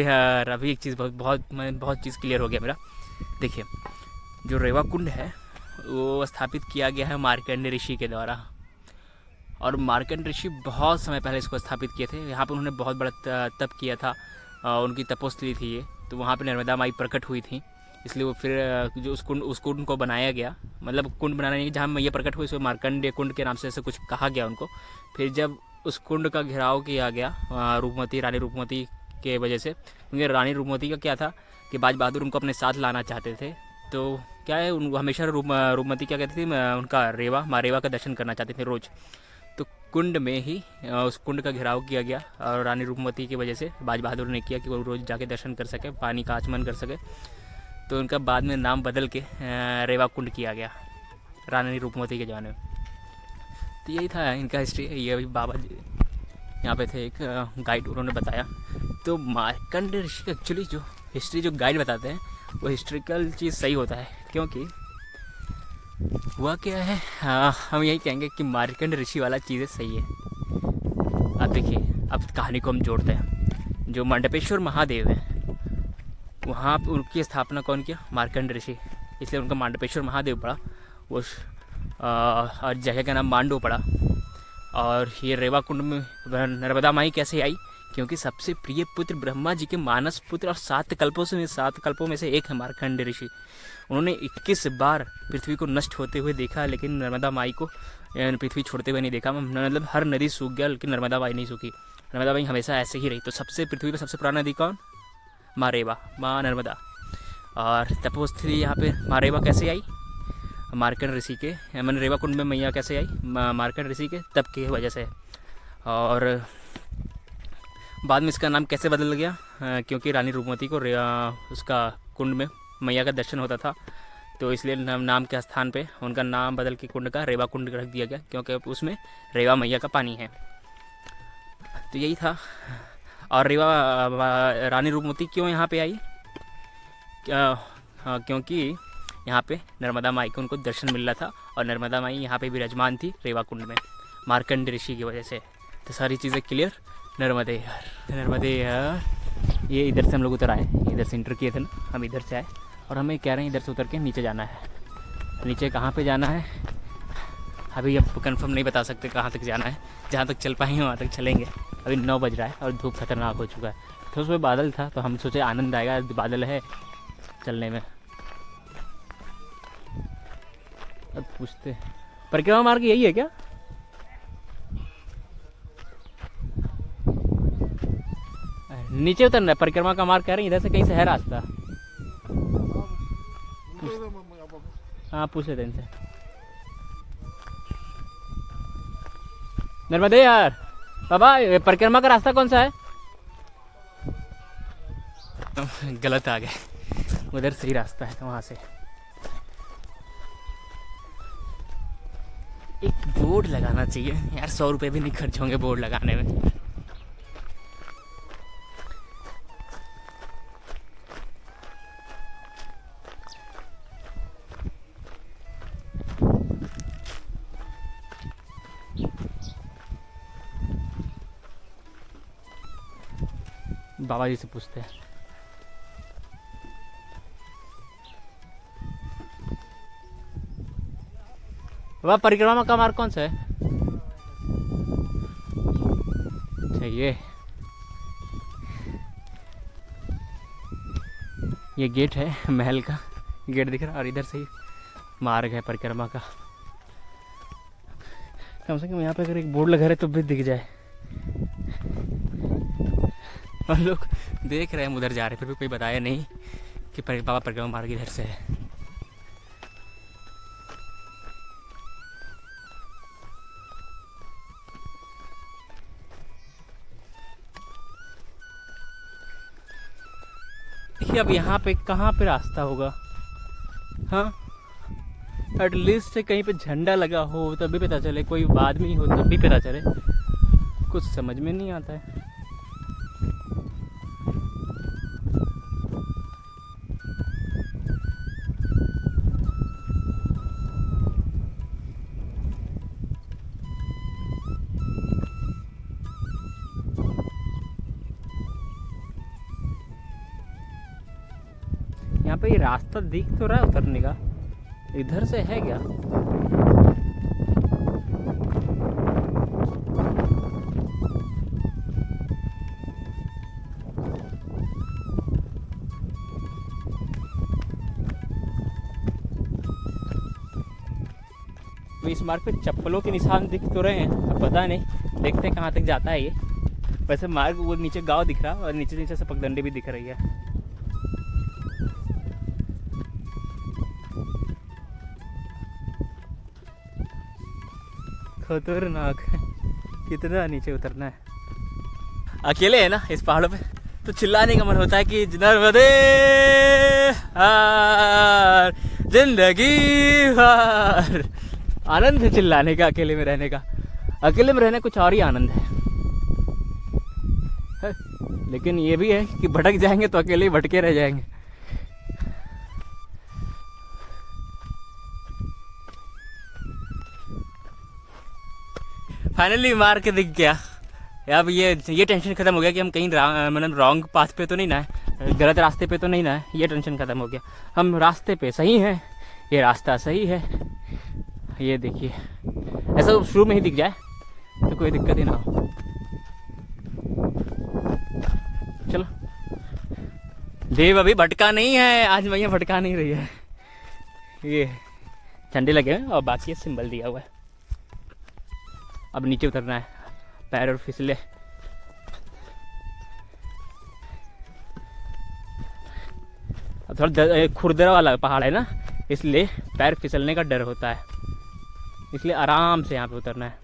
यार अभी एक चीज़ बहुत चीज़ क्लियर हो गया मेरा। देखिए, जो रेवा कुंड है वो स्थापित किया गया है मार्कंड ऋषि के द्वारा, और मार्कंड ऋषि बहुत समय पहले इसको स्थापित किए थे। यहाँ पर उन्होंने बहुत बड़ा तप किया था, उनकी तपोस्थली थी ये, तो वहाँ पे नर्मदा माई प्रकट हुई थी, इसलिए वो फिर जो उस कुंड को बनाया गया, मतलब कुंड बनाना नहीं, जहाँ मैया प्रकट हुई इसको मार्कंडेय कुंड के नाम से ऐसे कुछ कहा गया उनको। फिर जब उस कुंड का घेराव किया गया रानी रूपमती के वजह से, क्योंकि रानी रूपमती का क्या था कि बाज बहादुर उनको अपने साथ लाना चाहते थे, तो क्या है उनको हमेशा रूपमती क्या कहती थी, उनका माँ रेवा का दर्शन करना चाहते थे रोज़। तो कुंड में ही उस कुंड का घेराव किया गया, और रानी रूपमती की वजह से बाज बहादुर ने किया कि वो रोज़ जाके दर्शन कर सके, पानी का आचमन कर सके, तो उनका बाद में नाम बदल के रेवा कुंड किया गया रानी रूपमती के ज़माने में। तो यही था इनका हिस्ट्री। ये अभी बाबा जी यहाँ पे थे, एक गाइड उन्होंने बताया। तो मार्कंड ऋषि का एक्चुअली जो हिस्ट्री जो गाइड बताते हैं वो हिस्ट्रिकल चीज़ सही होता है, क्योंकि हुआ क्या है, हम यही कहेंगे कि मार्कंड ऋषि वाला चीज़ें सही है। अब देखिए, अब कहानी को हम जोड़ते हैं। जो मंडपेश्वर महादेव है वहाँ उनकी स्थापना कौन किया? मार्कंड ऋषि, इसलिए उनका मंडपेश्वर महादेव पड़ा। वो और जगह का नाम मांडो पड़ा। और ये रेवा कुंड में नर्मदा माई कैसे आई? क्योंकि सबसे प्रिय पुत्र ब्रह्मा जी के मानस पुत्र और 7 कल्पों में से एक है मार्कंड ऋषि। उन्होंने 21 बार पृथ्वी को नष्ट होते हुए देखा, लेकिन नर्मदा माई को पृथ्वी छोड़ते हुए नहीं देखा। मतलब हर नदी सूख गया लेकिन नर्मदा माई नहीं सूखी, नर्मदा माई हमेशा ऐसे ही रही। तो पृथ्वी पर सबसे पुराना नदी कौन? माँ रेवा, माँ नर्मदा। और तपोस्थली यहाँ पे माँ रेवा कैसे आई? मार्कंड ऋषि के, मैंने रेवा कुंड में मैया कैसे आई? मार्कंड ऋषि के तप की वजह से। और बाद में इसका नाम कैसे बदल गया? क्योंकि रानी रूपमती को उसका कुंड में मैया का दर्शन होता था, तो इसलिए नाम के स्थान पे उनका नाम बदल के कुंड का रेवा कुंड रख दिया गया, क्योंकि उसमें रेवा मैया का पानी है। तो यही था। और रानी रूपमती क्यों यहाँ पे आई? क्योंकि यहाँ पे नर्मदा माई को उनको दर्शन मिल रहा था, और नर्मदा माई यहाँ पे विराजमान थी रेवा कुंड में मार्कंड ऋषि की वजह से। तो सारी चीज़ें क्लियर। नर्मदे यार, ये इधर से हम लोग उतर आए, इधर से इंटर किए थे ना, हम इधर से आए और हमें कह रहे हैं इधर से उतर के नीचे जाना है। नीचे कहाँ पे जाना है अभी अब कंफर्म नहीं बता सकते कहाँ तक जाना है, जहाँ तक चल पाएंगे वहाँ तक चलेंगे। अभी 9 बज रहा है और धूप खतरनाक हो चुका है। तो उसमें बादल था तो हम सोचे आनंद आएगा, बादल है चलने में। अब पूछते परिक्रमा मार्ग यही है क्या? नीचे उतरना है, परिक्रमा का मार्ग कह रहे हैं, इधर से कहीं से है रास्ता? हाँ पूछ लेते इनसे। नर्मदे यार, बाबा परिक्रमा का रास्ता कौन सा है? गलत आ गए, उधर सही रास्ता है, तो वहाँ से एक बोर्ड लगाना चाहिए यार। 100 रुपये भी नहीं खर्च होंगे बोर्ड लगाने में। बाबा जी से पूछते हैं। वह परिक्रमा का मार्ग कौन सा है? अच्छा ये गेट है महल का, गेट दिख रहा, और इधर से ही मार्ग है परिक्रमा का। कम से कम यहाँ पे अगर एक बोर्ड लगा रहे तो भी दिख जाए। हम लोग देख रहे हैं उधर जा रहे, फिर भी कोई बताया नहीं कि बाबा परिक्रमा मार्ग इधर से है। देखिए अब यहाँ पे कहाँ पे रास्ता होगा? हाँ, एटलीस्ट कहीं पे झंडा लगा हो तभी पता चले, कोई आदमी हो तभी पता चले, कुछ समझ में नहीं आता है। यहाँ पे ये रास्ता दिख तो रहा है उतरने का, इधर से है क्या? तो इस मार्ग पे चप्पलों के निशान दिख तो रहे हैं, अब पता नहीं, देखते हैं कहाँ तक जाता है ये। वैसे मार्ग वो नीचे गांव दिख रहा और नीचे नीचे से पगडंडी भी दिख रही है। खतरनाक है, कितना नीचे उतरना है। अकेले है ना इस पहाड़ों पे, तो चिल्लाने का मन होता है कि नर्मदे हार जिंदगी हार। आनंद है चिल्लाने का, अकेले में रहने का। अकेले में रहने कुछ और ही आनंद है। लेकिन ये भी है कि भटक जाएंगे तो अकेले ही भटके रह जाएंगे। फाइनली मार के दिख गया। अब ये टेंशन खत्म हो गया कि हम कहीं मतलब रॉन्ग पाथ पे तो नहीं ना है, गलत रास्ते पे तो नहीं ना है। ये टेंशन खत्म हो गया, हम रास्ते पे सही हैं, ये रास्ता सही है। ये देखिए, ऐसा शुरू में ही दिख जाए तो कोई दिक्कत ही ना हो। चलो, देव अभी भटका नहीं है, आज मैया भटका नहीं रही है। ये झंडे लगे हैं और बाकी ये सिंबल दिया हुआ है। अब नीचे उतरना है, पैर और फिसले। अब थोड़ा खुरदरा वाला पहाड़ है ना, इसलिए पैर फिसलने का डर होता है, इसलिए आराम से यहाँ पे उतरना है।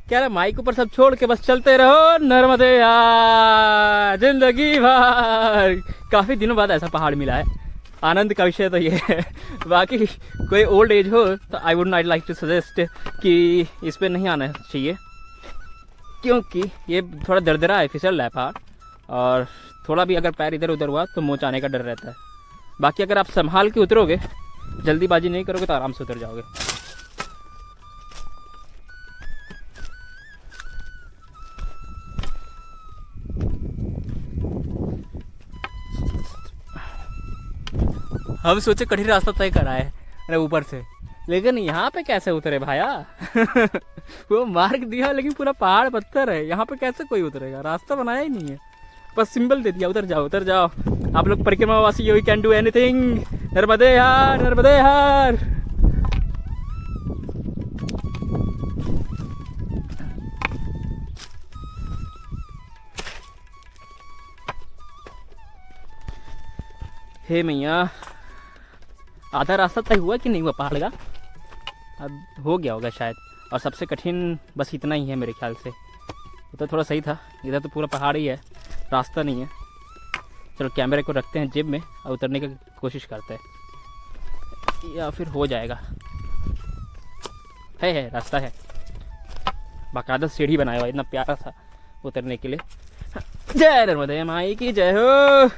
क्या है, माइक ऊपर सब छोड़ के बस चलते रहो, नर्मदे यार जिंदगी भर। काफी दिनों बाद ऐसा पहाड़ मिला है, आनंद का विषय तो ये है। बाकी कोई ओल्ड एज हो तो I would not like to suggest कि इस पे नहीं आना चाहिए, क्योंकि ये थोड़ा दरदरा है, फिसल रहा है पहाड़, और थोड़ा भी अगर पैर इधर उधर हुआ तो मोच आने का डर रहता है। बाकी अगर आप संभाल के उतरोगे, जल्दीबाजी नहीं करोगे तो आराम से उतर जाओगे। हम सोचे कठिन रास्ता तय करा है अरे ऊपर से, लेकिन यहाँ पे कैसे उतरे भाया? वो मार्ग दिया लेकिन पूरा पहाड़ पत्थर है, यहाँ पे कैसे कोई उतरेगा? रास्ता बनाया ही नहीं है, बस सिंबल दे दिया, उतर जाओ उतर जाओ। आप लोग परिक्रमावासी, यू कैन डू एनीथिंग। नर्मदे हार, नर्मदे हार। हे मैया, आधा रास्ता तय हुआ कि नहीं हुआ पहाड़ का? अब हो गया होगा शायद। और सबसे कठिन बस इतना ही है मेरे ख्याल से। उधर थोड़ा सही था, इधर तो पूरा पहाड़ ही है, रास्ता नहीं है। चलो कैमरे को रखते हैं जेब में और उतरने की कोशिश करते हैं, या फिर हो जाएगा। है रास्ता है, बाकायदा सीढ़ी बनाया हुआ, इतना प्यारा सा उतरने के लिए। जय नर्मदे माई की जय हो।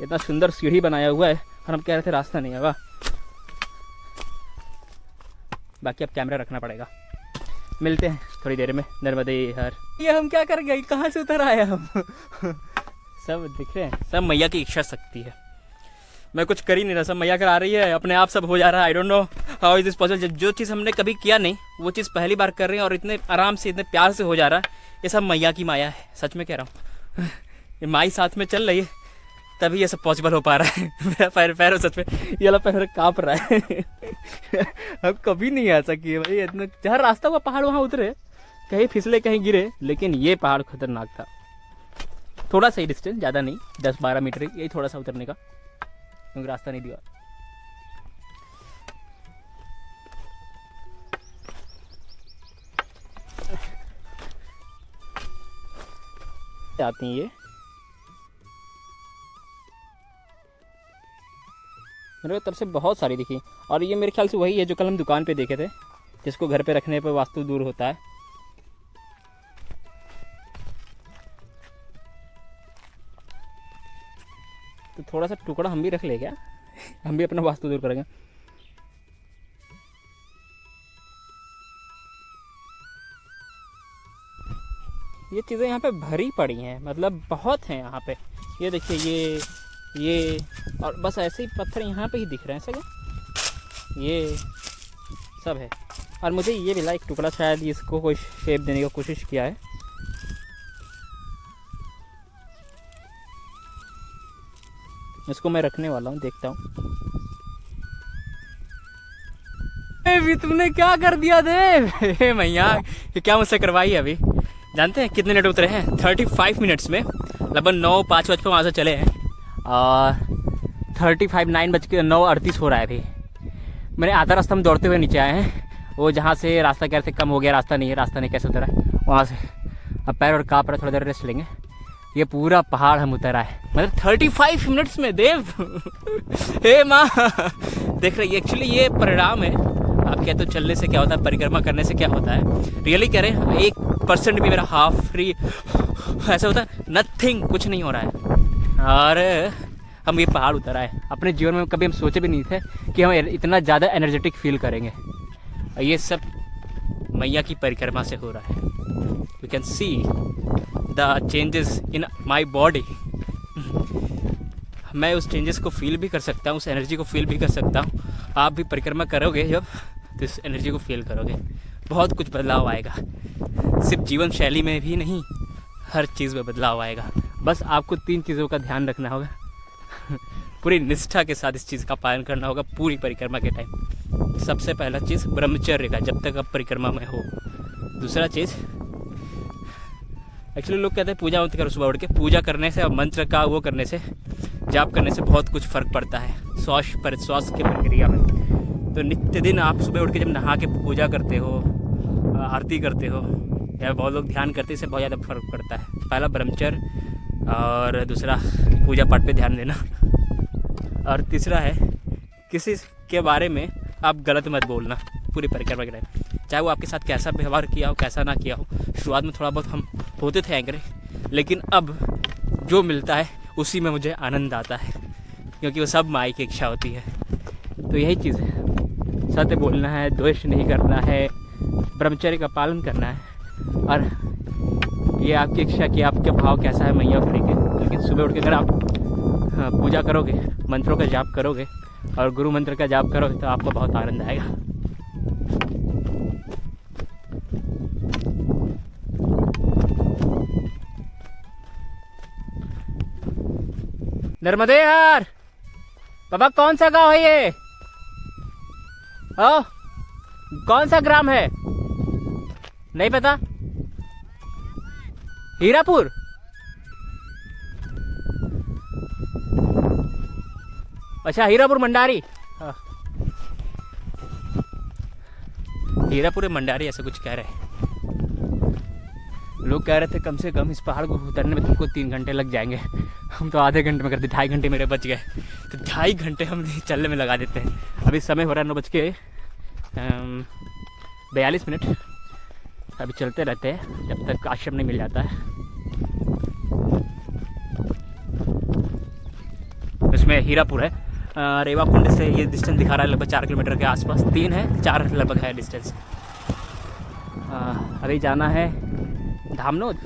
इतना सुंदर सीढ़ी बनाया हुआ है और हम कह रहे थे रास्ता नहीं होगा। बाकी अब कैमरा रखना पड़ेगा। मिलते हैं थोड़ी देर में नर्मदे हर। ये हम क्या कर गए, कहाँ से उतर आए हम सब दिख रहे हैं, सब मैया की इच्छा शक्ति है। मैं कुछ कर ही नहीं रहा, सब मैया करा रही है, अपने आप सब हो जा रहा है। I don't know how is this possible. जो चीज़ हमने कभी किया नहीं वो चीज़ पहली बार कर रहे हैं और इतने आराम से इतने प्यार से हो जा रहा है। ये सब मैया की माया है, सच में कह रहा हूँ। ये माई साथ में चल रही है तभी ये सब पॉसिबल हो पा रहा है। मेरा पैर सच में ये वाला पैर काँप रहा है। अब कभी नहीं आ सकी है भाई, इतना जहाँ रास्ता हुआ पहाड़ वहाँ उतरे, कहीं फिसले कहीं गिरे, लेकिन ये पहाड़ खतरनाक था। थोड़ा सा ही डिस्टेंस, ज़्यादा नहीं, 10-12 मीटर यही थोड़ा सा उतरने का, क्योंकि रास्ता नहीं दिया। आती हैं ये, मेरे को तब से बहुत सारी दिखी। और ये मेरे ख्याल से वही है जो कल हम दुकान पे देखे थे, जिसको घर पे रखने पे वास्तु दूर होता है। तो थोड़ा सा टुकड़ा हम भी रख ले क्या? हम भी अपना वास्तु दूर करेंगे। ये चीज़ें यहाँ पे भरी पड़ी हैं, मतलब बहुत हैं यहाँ पे। ये देखिए ये और बस ऐसे ही पत्थर यहाँ पे ही दिख रहे हैं सगे, ये सब है। और मुझे ये मिला एक टुकड़ा, शायद इसको कोई शेप देने की कोशिश किया है। इसको मैं रखने वाला हूँ, देखता हूँ। भी तुमने क्या कर दिया देव? हे मैया, ये क्या मुझसे करवाई है अभी? जानते हैं कितने मिनट उतरे हैं? 35 मिनट्स में, लगभग 9:05 वहाँ से चले हैं और 9:38 हो रहा है अभी। मैंने आधा रास्ता हम दौड़ते हुए नीचे आए हैं, वो जहाँ से रास्ता कह रहे थे कम हो गया, रास्ता नहीं है, रास्ता नहीं कैसे उतरा है वहाँ से। अब पैर और काँप रहा, थोड़ी देर रेस्ट लेंगे। ये पूरा पहाड़ हम उतर आए, मतलब 35 मिनट्स में देव। हे माँ, देख रही है। एक्चुअली ये परिणाम है। आप कहते हो चलने से क्या होता है, परिक्रमा करने से क्या होता है। रियली कह रहे हैं, 1% भी मेरा हाफ फ्री ऐसा होता है, नथिंग, कुछ नहीं हो रहा है। और हम ये पहाड़ उतर आए। अपने जीवन में कभी हम सोचे भी नहीं थे कि हम इतना ज़्यादा एनर्जेटिक फील करेंगे। और ये सब मैया की परिक्रमा से हो रहा है। You can see the changes in my body. मैं उस चेंजेस को फील भी कर सकता हूँ, उस एनर्जी को फील भी कर सकता हूँ। आप भी परिक्रमा करोगे जब, तो इस एनर्जी को फील करोगे, बहुत कुछ बदलाव आएगा। सिर्फ जीवन शैली में भी नहीं, हर चीज़ में बदलाव आएगा। बस आपको 3 चीज़ों का ध्यान रखना होगा। पूरी निष्ठा के साथ इस चीज़ का पालन करना होगा पूरी परिक्रमा के टाइम। सबसे पहला चीज़ ब्रह्मचर्य का, जब तक आप परिक्रमा में हो। दूसरा चीज़, एक्चुअली लोग कहते हैं पूजा मत करो सुबह उठ के। पूजा करने से और मंत्र का वो करने से, जाप करने से बहुत कुछ फ़र्क पड़ता है श्वास की प्रक्रिया में। तो नित्य दिन आप सुबह उठ के जब नहा के पूजा करते हो, आरती करते हो, या बहुत लोग ध्यान करते हैं, इससे बहुत ज़्यादा फर्क पड़ता है। पहला ब्रह्मचर्य और दूसरा पूजा पाठ पे ध्यान देना। और तीसरा है किसी के बारे में आप गलत मत बोलना पूरी परिक्रमा के टाइम, चाहे वो आपके साथ कैसा व्यवहार किया हो, कैसा ना किया हो। शुरुआत में थोड़ा बहुत हम होते थे एंग्री, लेकिन अब जो मिलता है उसी में मुझे आनंद आता है, क्योंकि वो सब माई की इच्छा होती है। तो यही चीज़ है, सत्य बोलना है, द्वेष नहीं करना है, ब्रह्मचर्य का पालन करना है। और ये आपकी इच्छा कि आपका भाव कैसा है मैया को लेकर। लेकिन सुबह उठ के अगर आप पूजा करोगे, मंत्रों का जाप करोगे और गुरु मंत्र का जाप करोगे, तो आपको बहुत आनंद आएगा। नर्मदे यार, बाबा कौन सा गांव है ये? ओ, कौन सा ग्राम है? नहीं पता। हीरापुर। अच्छा, हीरापुर मंडारी। हाँ, हीरापुर मंडारी ऐसा कुछ कह रहे हैं लोग। कह रहे थे कम से कम इस पहाड़ को उतरने में तुमको 3 घंटे लग जाएंगे। हम तो आधे घंटे में करते, 2.5 घंटे मेरे बच गए। तो 2.5 घंटे हम चलने में लगा देते हैं। अभी समय हो रहा है 9:42। अभी चलते रहते हैं जब तक आश्रम नहीं मिल जाता है। में हीरापुर है। रेवा कुंड से ये डिस्टेंस दिखा रहा है लगभग 4 किलोमीटर के आसपास, 3 है 4 लगभग है डिस्टेंस। अभी जाना है धामनोद।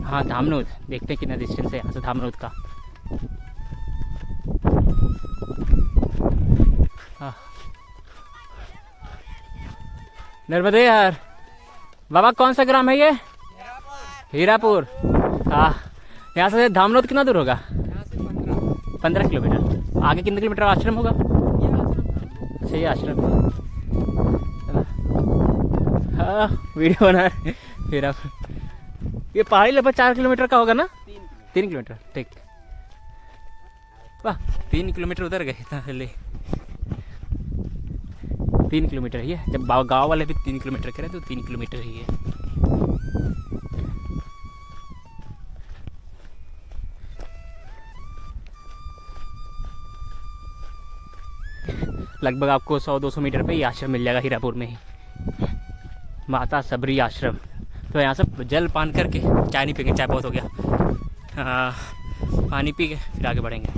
हाँ धामनोद, देखते हैं कितना डिस्टेंस है यहाँ से धामनोद का। नर्मदे यार बाबा, कौन सा ग्राम है ये? हीरापुर। हाँ, यहाँ से धामनोद कितना दूर होगा? 15 किलोमीटर। आगे कितने किलोमीटर आश्रम होगा? अच्छा ये आश्रम है। हाँ वीडियो बना रहे हीरापुर। ये पहाड़ी लगभग 4 किलोमीटर का होगा ना? 3 किलोमीटर, ठीक। वाह 3 किलोमीटर उधर गए इतना पहले। 3 किलोमीटर ही है। जब गाँव वाले भी 3 किलोमीटर करें तो 3 किलोमीटर ही है। लगभग आपको 100-200 मीटर पे ही आश्रम मिल जाएगा हीरापुर में ही, माता सबरी आश्रम। तो यहाँ से जल पान करके चाय नहीं पीएंगे, चाय बहुत हो गया। पानी पी के फिर आगे बढ़ेंगे।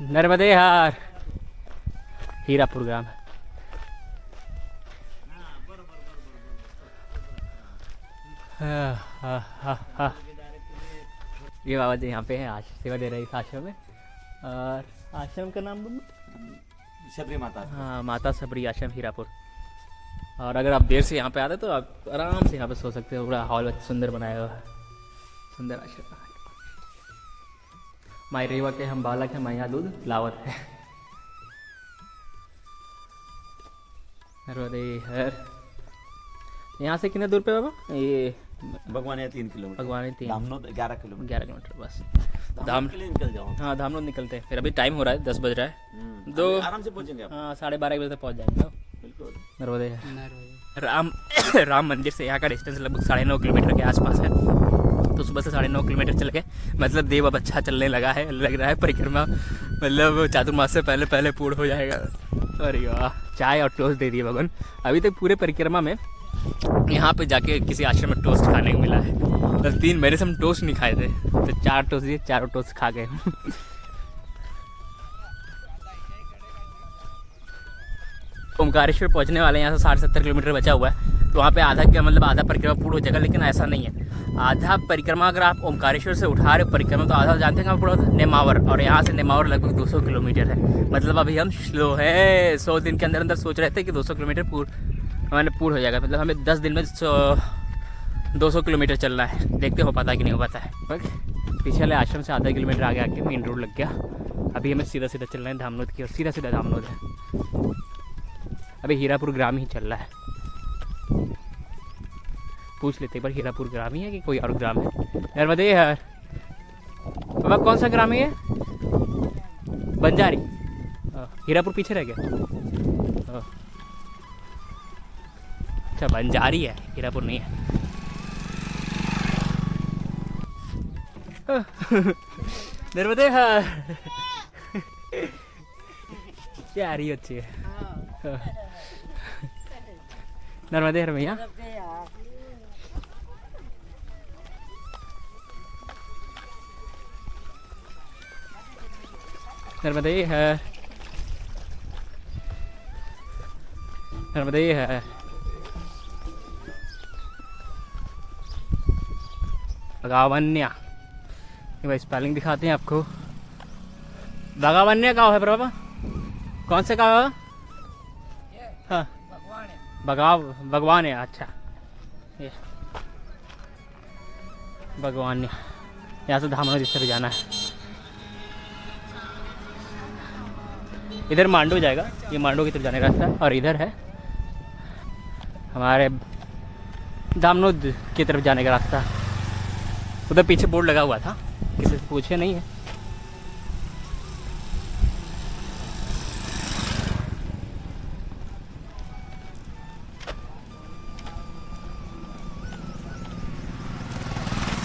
नर्मदे हार हीरापुर ग्राम। ये बाबा जी यहाँ पे हैं, आज सेवा दे रहे हैं इस आश्रम में। और आश्रम का नाम सबरी माता। हाँ माता सबरी आश्रम हीरापुर। और अगर आप देर से यहाँ पे आते तो आप आराम से यहाँ पे सो सकते हो। पूरा हॉल सुंदर बनाया हुआ है, सुंदर आश्रम। माई रेवा के हम बालक हैं, मैया दूध लावत है। हर यहाँ से कितने दूर पे बाबा? ये भगवान है 3 किलोमीटर। भगवान है 3, धामनोद 11 किलोमीटर। 11 किलोमीटर बस। धाम के लिए निकल जाओ। हाँ धामनोद निकलते हैं। फिर अभी टाइम हो रहा है, 10 बज रहा है। दो आराम से पहुंचेंगे आप। हाँ 12:30 बजे तक पहुँच जाएंगे। बिल्कुल। नर्मदे राम मंदिर से यहाँ का डिस्टेंस लगभग 9.5 किलोमीटर के आसपास है। तो सुबह से 9.5 किलोमीटर चल के मतलब देव अब अच्छा चलने लगा है, लग रहा है परिक्रमा मतलब चातुर्मास से पहले पहले पूर्ण हो जाएगा। अरे वाह, चाय और टोस्ट दे दिए भगवान। अभी तक पूरे परिक्रमा में यहाँ पे जाके किसी आश्रम में टोस्ट खाने को मिला है। तो 3 महीने से हम टोस्ट नहीं खाए थे, तो 4 टोस्ट दिए, 4 टोस्ट खा गए। ओमकारेश्वर पहुँचने वाले हैं, यहाँ से 70 किलोमीटर बचा हुआ है। तो वहाँ पे आधा परिक्रमा पूर्ण हो जाएगा, लेकिन ऐसा नहीं है। आधा परिक्रमा अगर आप ओमकारेश्वर से उठा रहे परिक्रमा तो आधा जानते हैं कहाँ पूरा होता है? नेमावर। और यहाँ से नेमावर लगभग 200 किलोमीटर है। मतलब अभी हम स्लो है, 100 दिन के अंदर अंदर सोच रहे थे कि 200 किलोमीटर पूर्ण हो जाएगा। मतलब हमें 10 दिन में 200 किलोमीटर चलना है। देखते हो पाता है कि नहीं हो पाता है। ओके, पीछे वाले आश्रम से आधा किलोमीटर आगे आके मेन रोड लग गया। अभी हमें सीधा सीधा चलना है धामनोद की ओर। सीधा सीधा धामनोद है। अभी हीरापुर ग्राम ही चल रहा है। पूछ लेते एक बार, हीरापुर ग्राम ही है कि कोई और ग्राम है? नर्मदे यार बाबा, कौन सा ग्राम है ये? बंजारी। हीरापुर पीछे रह गया। अच्छा बंजारी है, हीरापुर नहीं है। नर्मदे यार क्या आ रही है? अच्छी है। नर्मदे यार भैया। नर्मदे है, नर्मदे है। बागावन्या, भाई स्पेलिंग दिखाते हैं आपको। बागावन्या का है बाबा? कौन से का है? हाँ भगवान है। अच्छा ये भगवान, यहाँ से धामनोद इस तरह जाना है। इधर मांडू जाएगा, ये मांडू की तरफ जाने का रास्ता है। और इधर है हमारे धामनोद की तरफ जाने का रास्ता। उधर पीछे बोर्ड लगा हुआ था, किसी से पूछे नहीं है।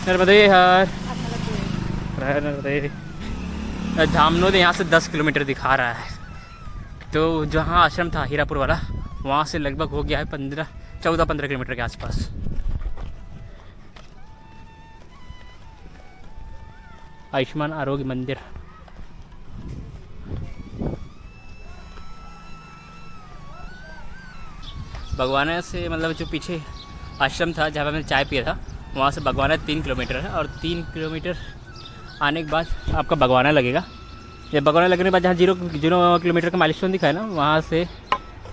नर्मदे यार, नर्मदे। धामनोद यहाँ से 10 किलोमीटर दिखा रहा है। तो जहाँ आश्रम था हीरापुर वाला, वहाँ से लगभग हो गया है 14-15 किलोमीटर के आसपास। आयुष्मान आरोग्य मंदिर। भगवाना से मतलब जो पीछे आश्रम था जहाँ पे मैंने चाय पिया था, वहाँ से भगवाना 3 किलोमीटर है, और 3 किलोमीटर आने के बाद आपका भगवाना लगेगा। ये भगवाना लगने के बाद जहाँ 0 किलोमीटर का माइलस्टोन दिखा है ना, वहाँ से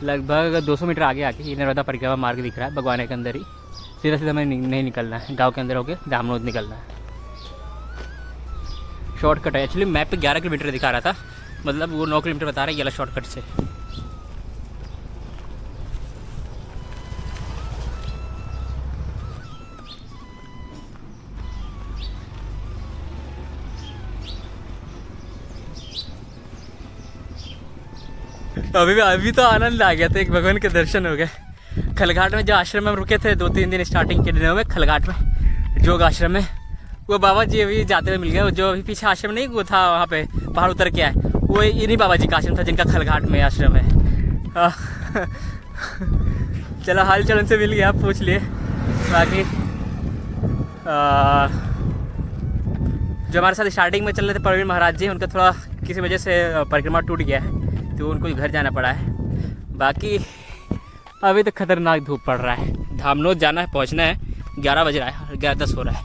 लगभग 200 मीटर आगे आके ये नर्मदा परिक्रमा मार्ग दिख रहा है। भगवाना के अंदर ही सीधा सीधा हमें नहीं निकलना है, गाँव के अंदर होकर धामनोद निकलना है। शॉर्टकट है। एक्चुअली मैप पे 11 किलोमीटर दिखा रहा था, मतलब वो 9 किलोमीटर बता रहा है ये वाला शॉर्टकट से। अभी तो आनंद आ गया था, एक भगवान के दर्शन हो गए। खलघाट में जो आश्रम में हम रुके थे 2-3 दिन स्टार्टिंग के दिनों में, खलघाट में जोग आश्रम में, वो बाबा जी अभी जाते हुए मिल गए। जो अभी पीछे आश्रम नहीं वो था, वहाँ पे पहाड़ उतर के आए, वो इन्हीं बाबा जी का आश्रम था जिनका खलघाट में आश्रम है। चलो हाल चाल उनसे मिल गया, आप पूछ लिए। बाकी जो हमारे साथ स्टार्टिंग में चल रहे थे प्रवीण महाराज जी, उनका थोड़ा किसी वजह से परिक्रमा टूट गया है, तो उनको घर जाना पड़ा है। बाकी अभी तो खतरनाक धूप पड़ रहा है। धामनोद जाना है, पहुंचना है, 11 बज रहा है, 11:10 हो रहा है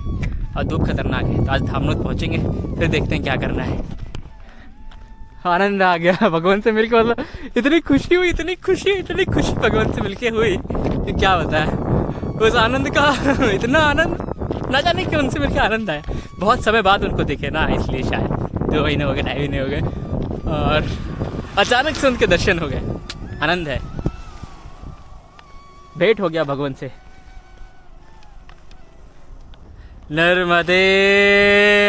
और धूप खतरनाक है। तो आज धामनोद पहुंचेंगे, फिर देखते हैं क्या करना है। आनंद आ गया भगवान से मिलके, मतलब इतनी खुशी हुई भगवान से मिलके हुई कि क्या बताएं। उस आनंद का इतना आनंद, ना जाने क्यों उनसे मिलके आनंद आया। बहुत समय बाद उनको दिखे ना, इसलिए शायद 2 महीने हो गए, 2.5 महीने हो गए, और अचानक से उनके दर्शन हो गए। आनंद है, भेंट हो गया भगवान से। नर्मदे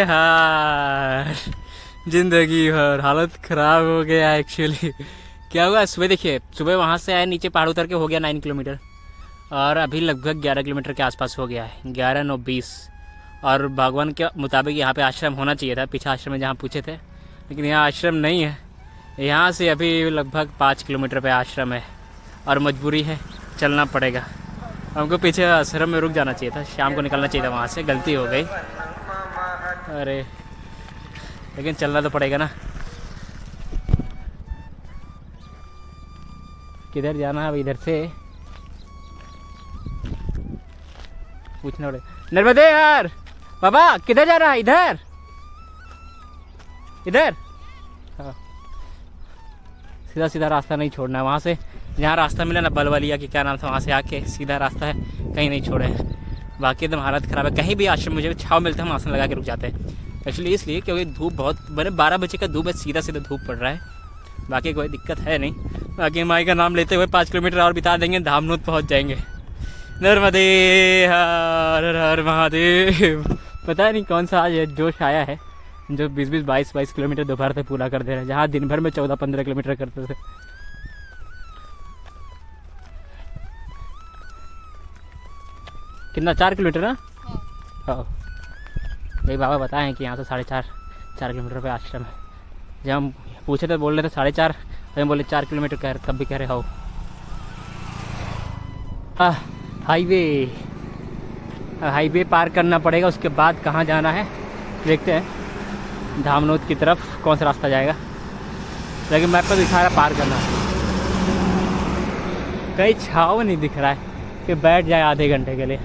हार, जिंदगी भर हालत खराब हो गया। एक्चुअली क्या हुआ, सुबह देखिए, सुबह वहाँ से आए, नीचे पहाड़ उतर के हो गया 9 किलोमीटर, और अभी लगभग 11 किलोमीटर के आसपास हो गया है, 11-9-20। और भगवान के मुताबिक यहाँ पे आश्रम होना चाहिए था, पीछे आश्रम में जहाँ पूछे थे, लेकिन यहाँ आश्रम नहीं है। यहाँ से अभी लगभग 5 किलोमीटर पे आश्रम है, और मजबूरी है, चलना पड़ेगा। हमको पीछे आश्रम में रुक जाना चाहिए था, शाम को निकलना चाहिए था वहाँ से, गलती हो गई। अरे लेकिन चलना तो पड़ेगा ना। किधर जाना है अब, इधर से पूछना पड़ेगा। नर्मदे यार बाबा, किधर जा रहा है? इधर इधर, हाँ। सीधा सीधा रास्ता नहीं छोड़ना है, वहाँ से जहाँ रास्ता मिला ना, बलवलिया की क्या नाम था, वहाँ से आके सीधा रास्ता है, कहीं नहीं छोड़े हैं। बाकी एकदम हालत ख़राब है। कहीं भी आश्रम मुझे छाव मिलता है, हम आसन लगा के रुक जाते हैं। एक्चुअली इसलिए क्योंकि धूप बहुत, मैंने 12 बजे का धूप है, सीधा सीधा धूप पड़ रहा है। बाकी कोई दिक्कत है नहीं। बाकी माई का नाम लेते हुए 5 किलोमीटर और बिता देंगे, धामनोद पहुँच जाएंगे। नर्मदे हर हर महादेव। पता नहीं कौन सा आज जोश आया है, जो 20-20, 22-22 किलोमीटर दोपहर से पूरा कर दे रहे हैं, जहाँ दिन भर में 14-15 किलोमीटर करते थे। कितना, 4 किलोमीटर ना? हाँ, यही बाबा बताए हैं कि यहाँ से 4.5 किलोमीटर पे आश्रम है। जब हम पूछे तो बोल रहे थे 4.5, हम बोले 4 किलोमीटर कह रहे, तब भी कह रहे हो। हाईवे पार करना पड़ेगा, उसके बाद कहाँ जाना है देखते हैं। धामनोद की तरफ कौन सा रास्ता जाएगा, लेकिन मैप पर दिखा रहा है पार करना। कहीं छाव नहीं दिख रहा है कि बैठ जाए आधे घंटे के लिए।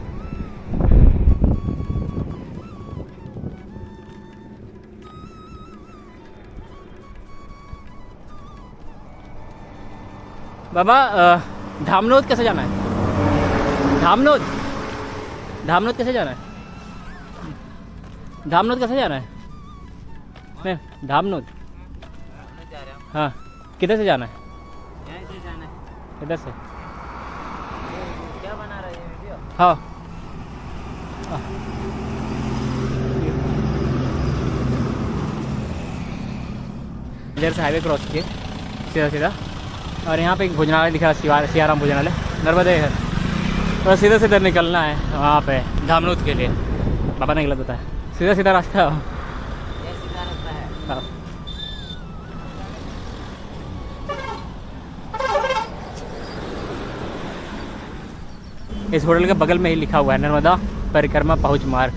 बाबा धामनोद कैसे जाना है? धामनोद कैसे जाना है? धामनोद कैसे जाना है? नहीं, धामनोद हाँ, किधर से जाना है? यहीं से जाना है। किधर से? क्या बना रहा है ये वीडियो? हाँ, इधर से हाईवे क्रॉस किए सीधा सीधा, और यहाँ पे एक भोजनालय दिखा, सियाराम भोजनालय, नर्मदे है। और सीधा सीधा निकलना है वहाँ पे धामनोद के लिए। बाबा ने गलत बताया, सीधा सीधा रास्ता है। ये सीधा रास्ता है। हाँ। इस होटल के बगल में ही लिखा हुआ है नर्मदा परिक्रमा पहुँच मार्ग।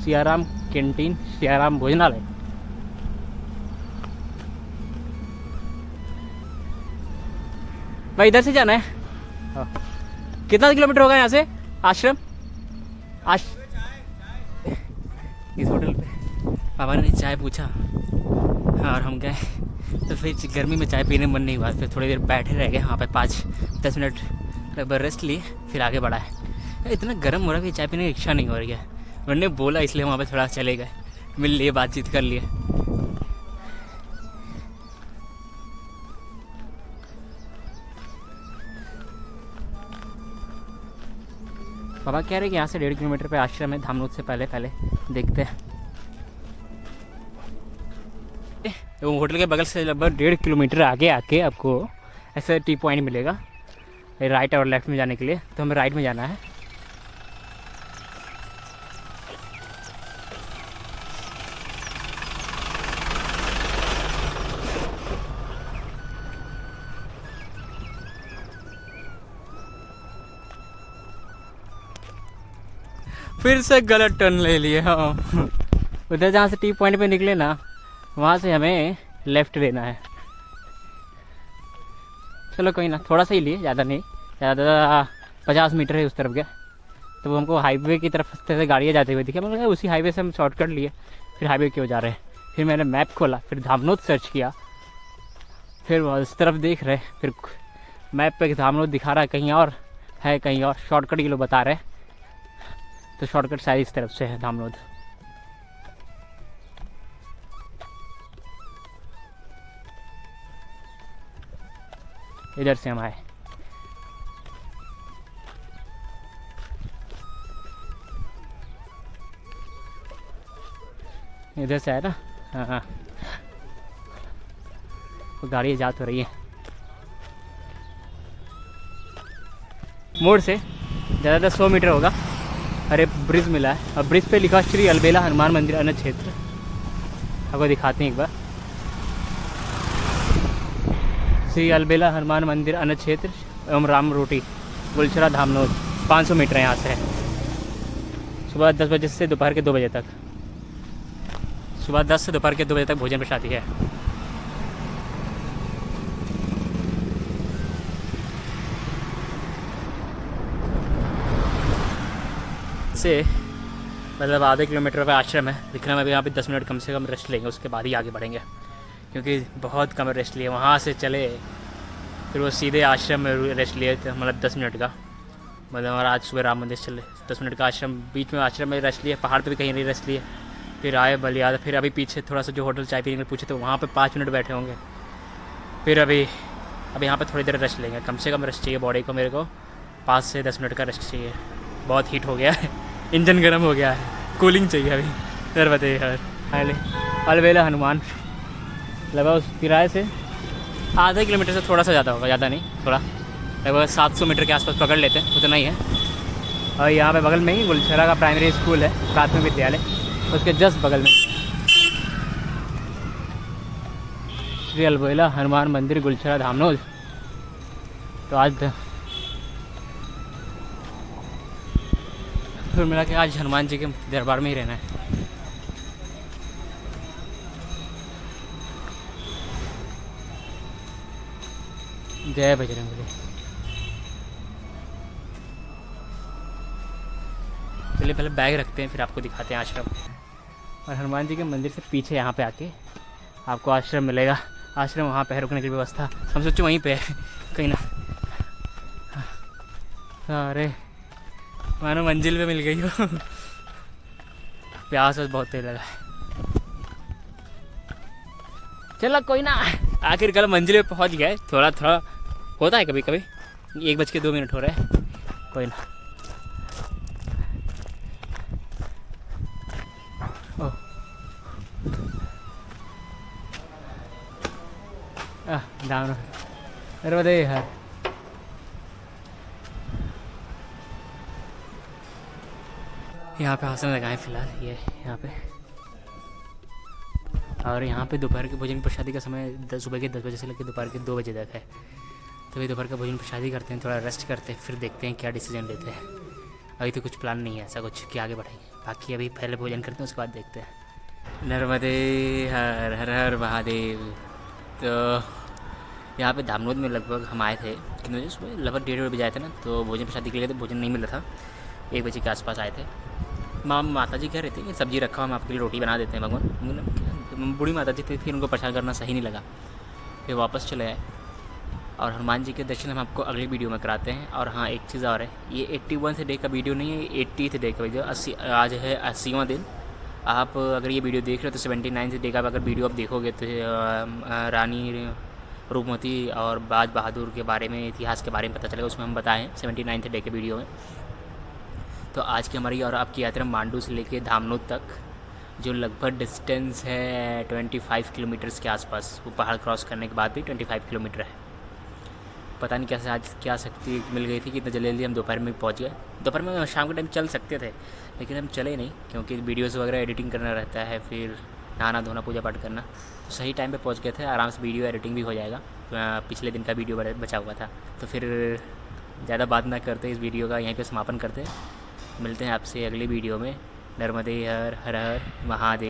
सियाराम कैंटीन सियाराम भोजनालय। भाई इधर से जाना है। हाँ। कितना किलोमीटर होगा यहाँ से आश्रम? इस होटल पे पापा ने चाय पूछा और हम गए, तो फिर गर्मी में चाय पीने मन नहीं हुआ। फिर थोड़ी देर बैठे रह गए वहाँ पे 5-10 मिनट लगभग रेस्ट लिए, फिर आगे बढ़ा है। इतना गर्म हो रहा है कि चाय पीने की इच्छा नहीं हो रही है। उन्होंने बोला इसलिए वहाँ पे थोड़ा चले गए, मिल लिए, बातचीत कर लिए। पापा कह रहे कि यहाँ से 1.5 किलोमीटर पे आश्रम है, धामनोद से पहले देखते हैं। वो होटल के बगल से लगभग 1.5 किलोमीटर आगे आके आपको ऐसा टी पॉइंट मिलेगा राइट और लेफ्ट में जाने के लिए। तो हमें राइट में जाना है। फिर से गलत टर्न ले लिए। हाँ, उधर जहाँ से टी पॉइंट पे निकले ना, वहाँ से हमें लेफ़्ट लेना है। चलो कोई ना, थोड़ा सा ही लिए, ज़्यादा नहीं, ज़्यादा 50 मीटर है उस तरफ गया। तो वो हमको हाईवे की तरफ से गाड़ियाँ जाते हुए दिखे। मैंने कहा उसी हाईवे से हम शॉर्टकट लिए, फिर हाईवे क्यों जा रहे हैं। फिर मैंने मैप खोला, फिर धामनोद सर्च किया, फिर उस तरफ देख रहे, फिर मैप पे धामनोद दिखा रहा है कहीं और है, कहीं और शॉर्टकट ये लोग बता रहे हैं। तो शॉर्टकट शायद इस तरफ से है धामनोद। इधर से हम आए। इधर से आए ना। हाँ, तो गाड़ी जा तो रही है मोड़ से, ज़्यादा 100 मीटर होगा। अरे ब्रिज मिला है, और ब्रिज पे लिखा श्री अलबेला हनुमान मंदिर अन्न क्षेत्र। आपको दिखाते हैं एक बार। श्री अलबेला हनुमान मंदिर अन्न क्षेत्र एवं राम रोटी, गुलशरा धामनोद। 500 मीटर यहाँ से है। सुबह 10 बजे से दोपहर के 2 बजे तक, सुबह 10 से दोपहर के 2 बजे तक भोजन प्रसादी है। से मतलब आधे किलोमीटर पे आश्रम है। दिखने में अभी यहाँ पे 10 मिनट कम से कम रेस्ट लेंगे, उसके बाद ही आगे बढ़ेंगे, क्योंकि बहुत कम रेस्ट लिए। वहाँ से चले फिर वो सीधे आश्रम में रेस्ट लिए थे, मतलब 10 मिनट का। मतलब और आज सुबह राम मंदिर चले, 10 मिनट का आश्रम, बीच में आश्रम में रेस्ट लिए, पहाड़ पे भी कहीं नहीं रेस्ट लिए। फिर आए बलियाद, फिर अभी पीछे थोड़ा सा जो होटल चाय पीने के लिए पूछे तो वहाँ पे 5 मिनट बैठे होंगे। फिर अभी यहाँ पे थोड़ी देर रेस्ट लेंगे, कम से कम रेस्ट चाहिए बॉडी को। मेरे को 5 से 10 मिनट का रेस्ट चाहिए। बहुत हीट हो गया है, इंजन गर्म हो गया है, कूलिंग चाहिए अभी। सर बताइए यार। पहले अलबेला हनुमान लगभग उस किराए से आधे किलोमीटर से थोड़ा सा ज़्यादा होगा, ज़्यादा नहीं, थोड़ा लगभग 700 मीटर के आसपास पकड़ लेते हैं, उतना ही है। और यहाँ पे बगल में ही गुलशरा का प्राइमरी स्कूल है, प्राथमिक विद्यालय, उसके जस्ट बगल में श्री अलबेला हनुमान मंदिर गुलशरा धामनोद। तो आज फिर मिला कि आज हनुमान जी के दरबार में ही रहना है। जय बजरंगबली। चलिए पहले बैग रखते हैं, फिर आपको दिखाते हैं आश्रम। और हनुमान जी के मंदिर से पीछे यहाँ पे आके आपको आश्रम मिलेगा। आश्रम वहाँ पे है, रुकने की व्यवस्था हम सोचो वहीं पे है कहीं ना। अरे मानो मंजिल पे मिल गई हो। प्यास बहुत तेज लगा है। चलो कोई ना, आखिर कल मंजिल पे पहुँच गए। थोड़ा थोड़ा होता है कभी कभी, 1:02 हो रहा है, कोई ना। डाउन। अरे बताइए यार, यहाँ पे आसन लगाए फिलहाल ये यहाँ पे। और यहाँ पे दोपहर के भोजन प्रसादी का समय सुबह के 10 बजे से लेकर दोपहर के 2 बजे तक है। तो ये दोपहर का भोजन प्रसादी करते हैं, थोड़ा रेस्ट करते हैं, फिर देखते हैं क्या डिसीजन लेते हैं। अभी तो कुछ प्लान नहीं है ऐसा कुछ कि आगे बढ़ेंगे, बाकी अभी पहले भोजन करते हैं उसके बाद देखते हैं। नर्मदे हर हर हर महादेव। तो यहाँ पे धामनोद में लगभग हम आए थे कितने बजे, सुबह लगभग 1:30 बजे आए थे ना, तो भोजन प्रसाद के लिए तो भोजन नहीं मिला था, 1 बजे के आसपास आए थे। माता जी कह रहे थे कि सब्जी रखा हम आपके लिए रोटी बना देते हैं भगवान, बूढ़ी माता जी थी, फिर उनको परेशान करना सही नहीं लगा, फिर वापस चले आए। और हनुमान जी के दर्शन हम आपको अगली वीडियो में कराते हैं। और हाँ एक चीज़ और है, ये 81 डे का वीडियो नहीं है, 80th डे का वीडियो, 80 आज है 80वां दिन। आप अगर ये वीडियो देख रहे हो तो 79 डे का अगर वीडियो आप देखोगे तो रानी रूपमती और बाज बहादुर के बारे में, इतिहास के बारे में पता चलेगा, उसमें हम बताएं 79 डे के वीडियो में। तो आज की हमारी और आपकी यात्रा मांडू से लेके धामनोद तक, जो लगभग डिस्टेंस है 25 किलोमीटर्स के आसपास, वो पहाड़ क्रॉस करने के बाद भी 25 किलोमीटर है। पता नहीं कैसे आज क्या शक्ति मिल गई थी कि इतना जल्दी हम दोपहर में पहुंच गए। दोपहर में शाम के टाइम चल सकते थे लेकिन हम चले नहीं, क्योंकि वीडियोस वगैरह एडिटिंग करना रहता है, फिर नहाना धोना पूजा पाठ करना, तो सही टाइम पे पहुंच गए थे। आराम से वीडियो एडिटिंग भी हो जाएगा, पिछले दिन का वीडियो बचा हुआ था। तो फिर ज़्यादा बात ना करते, इस वीडियो का यहीं पर समापन करते हैं। मिलते हैं आपसे अगली वीडियो में। नर्मदे हर हर हर महादेव।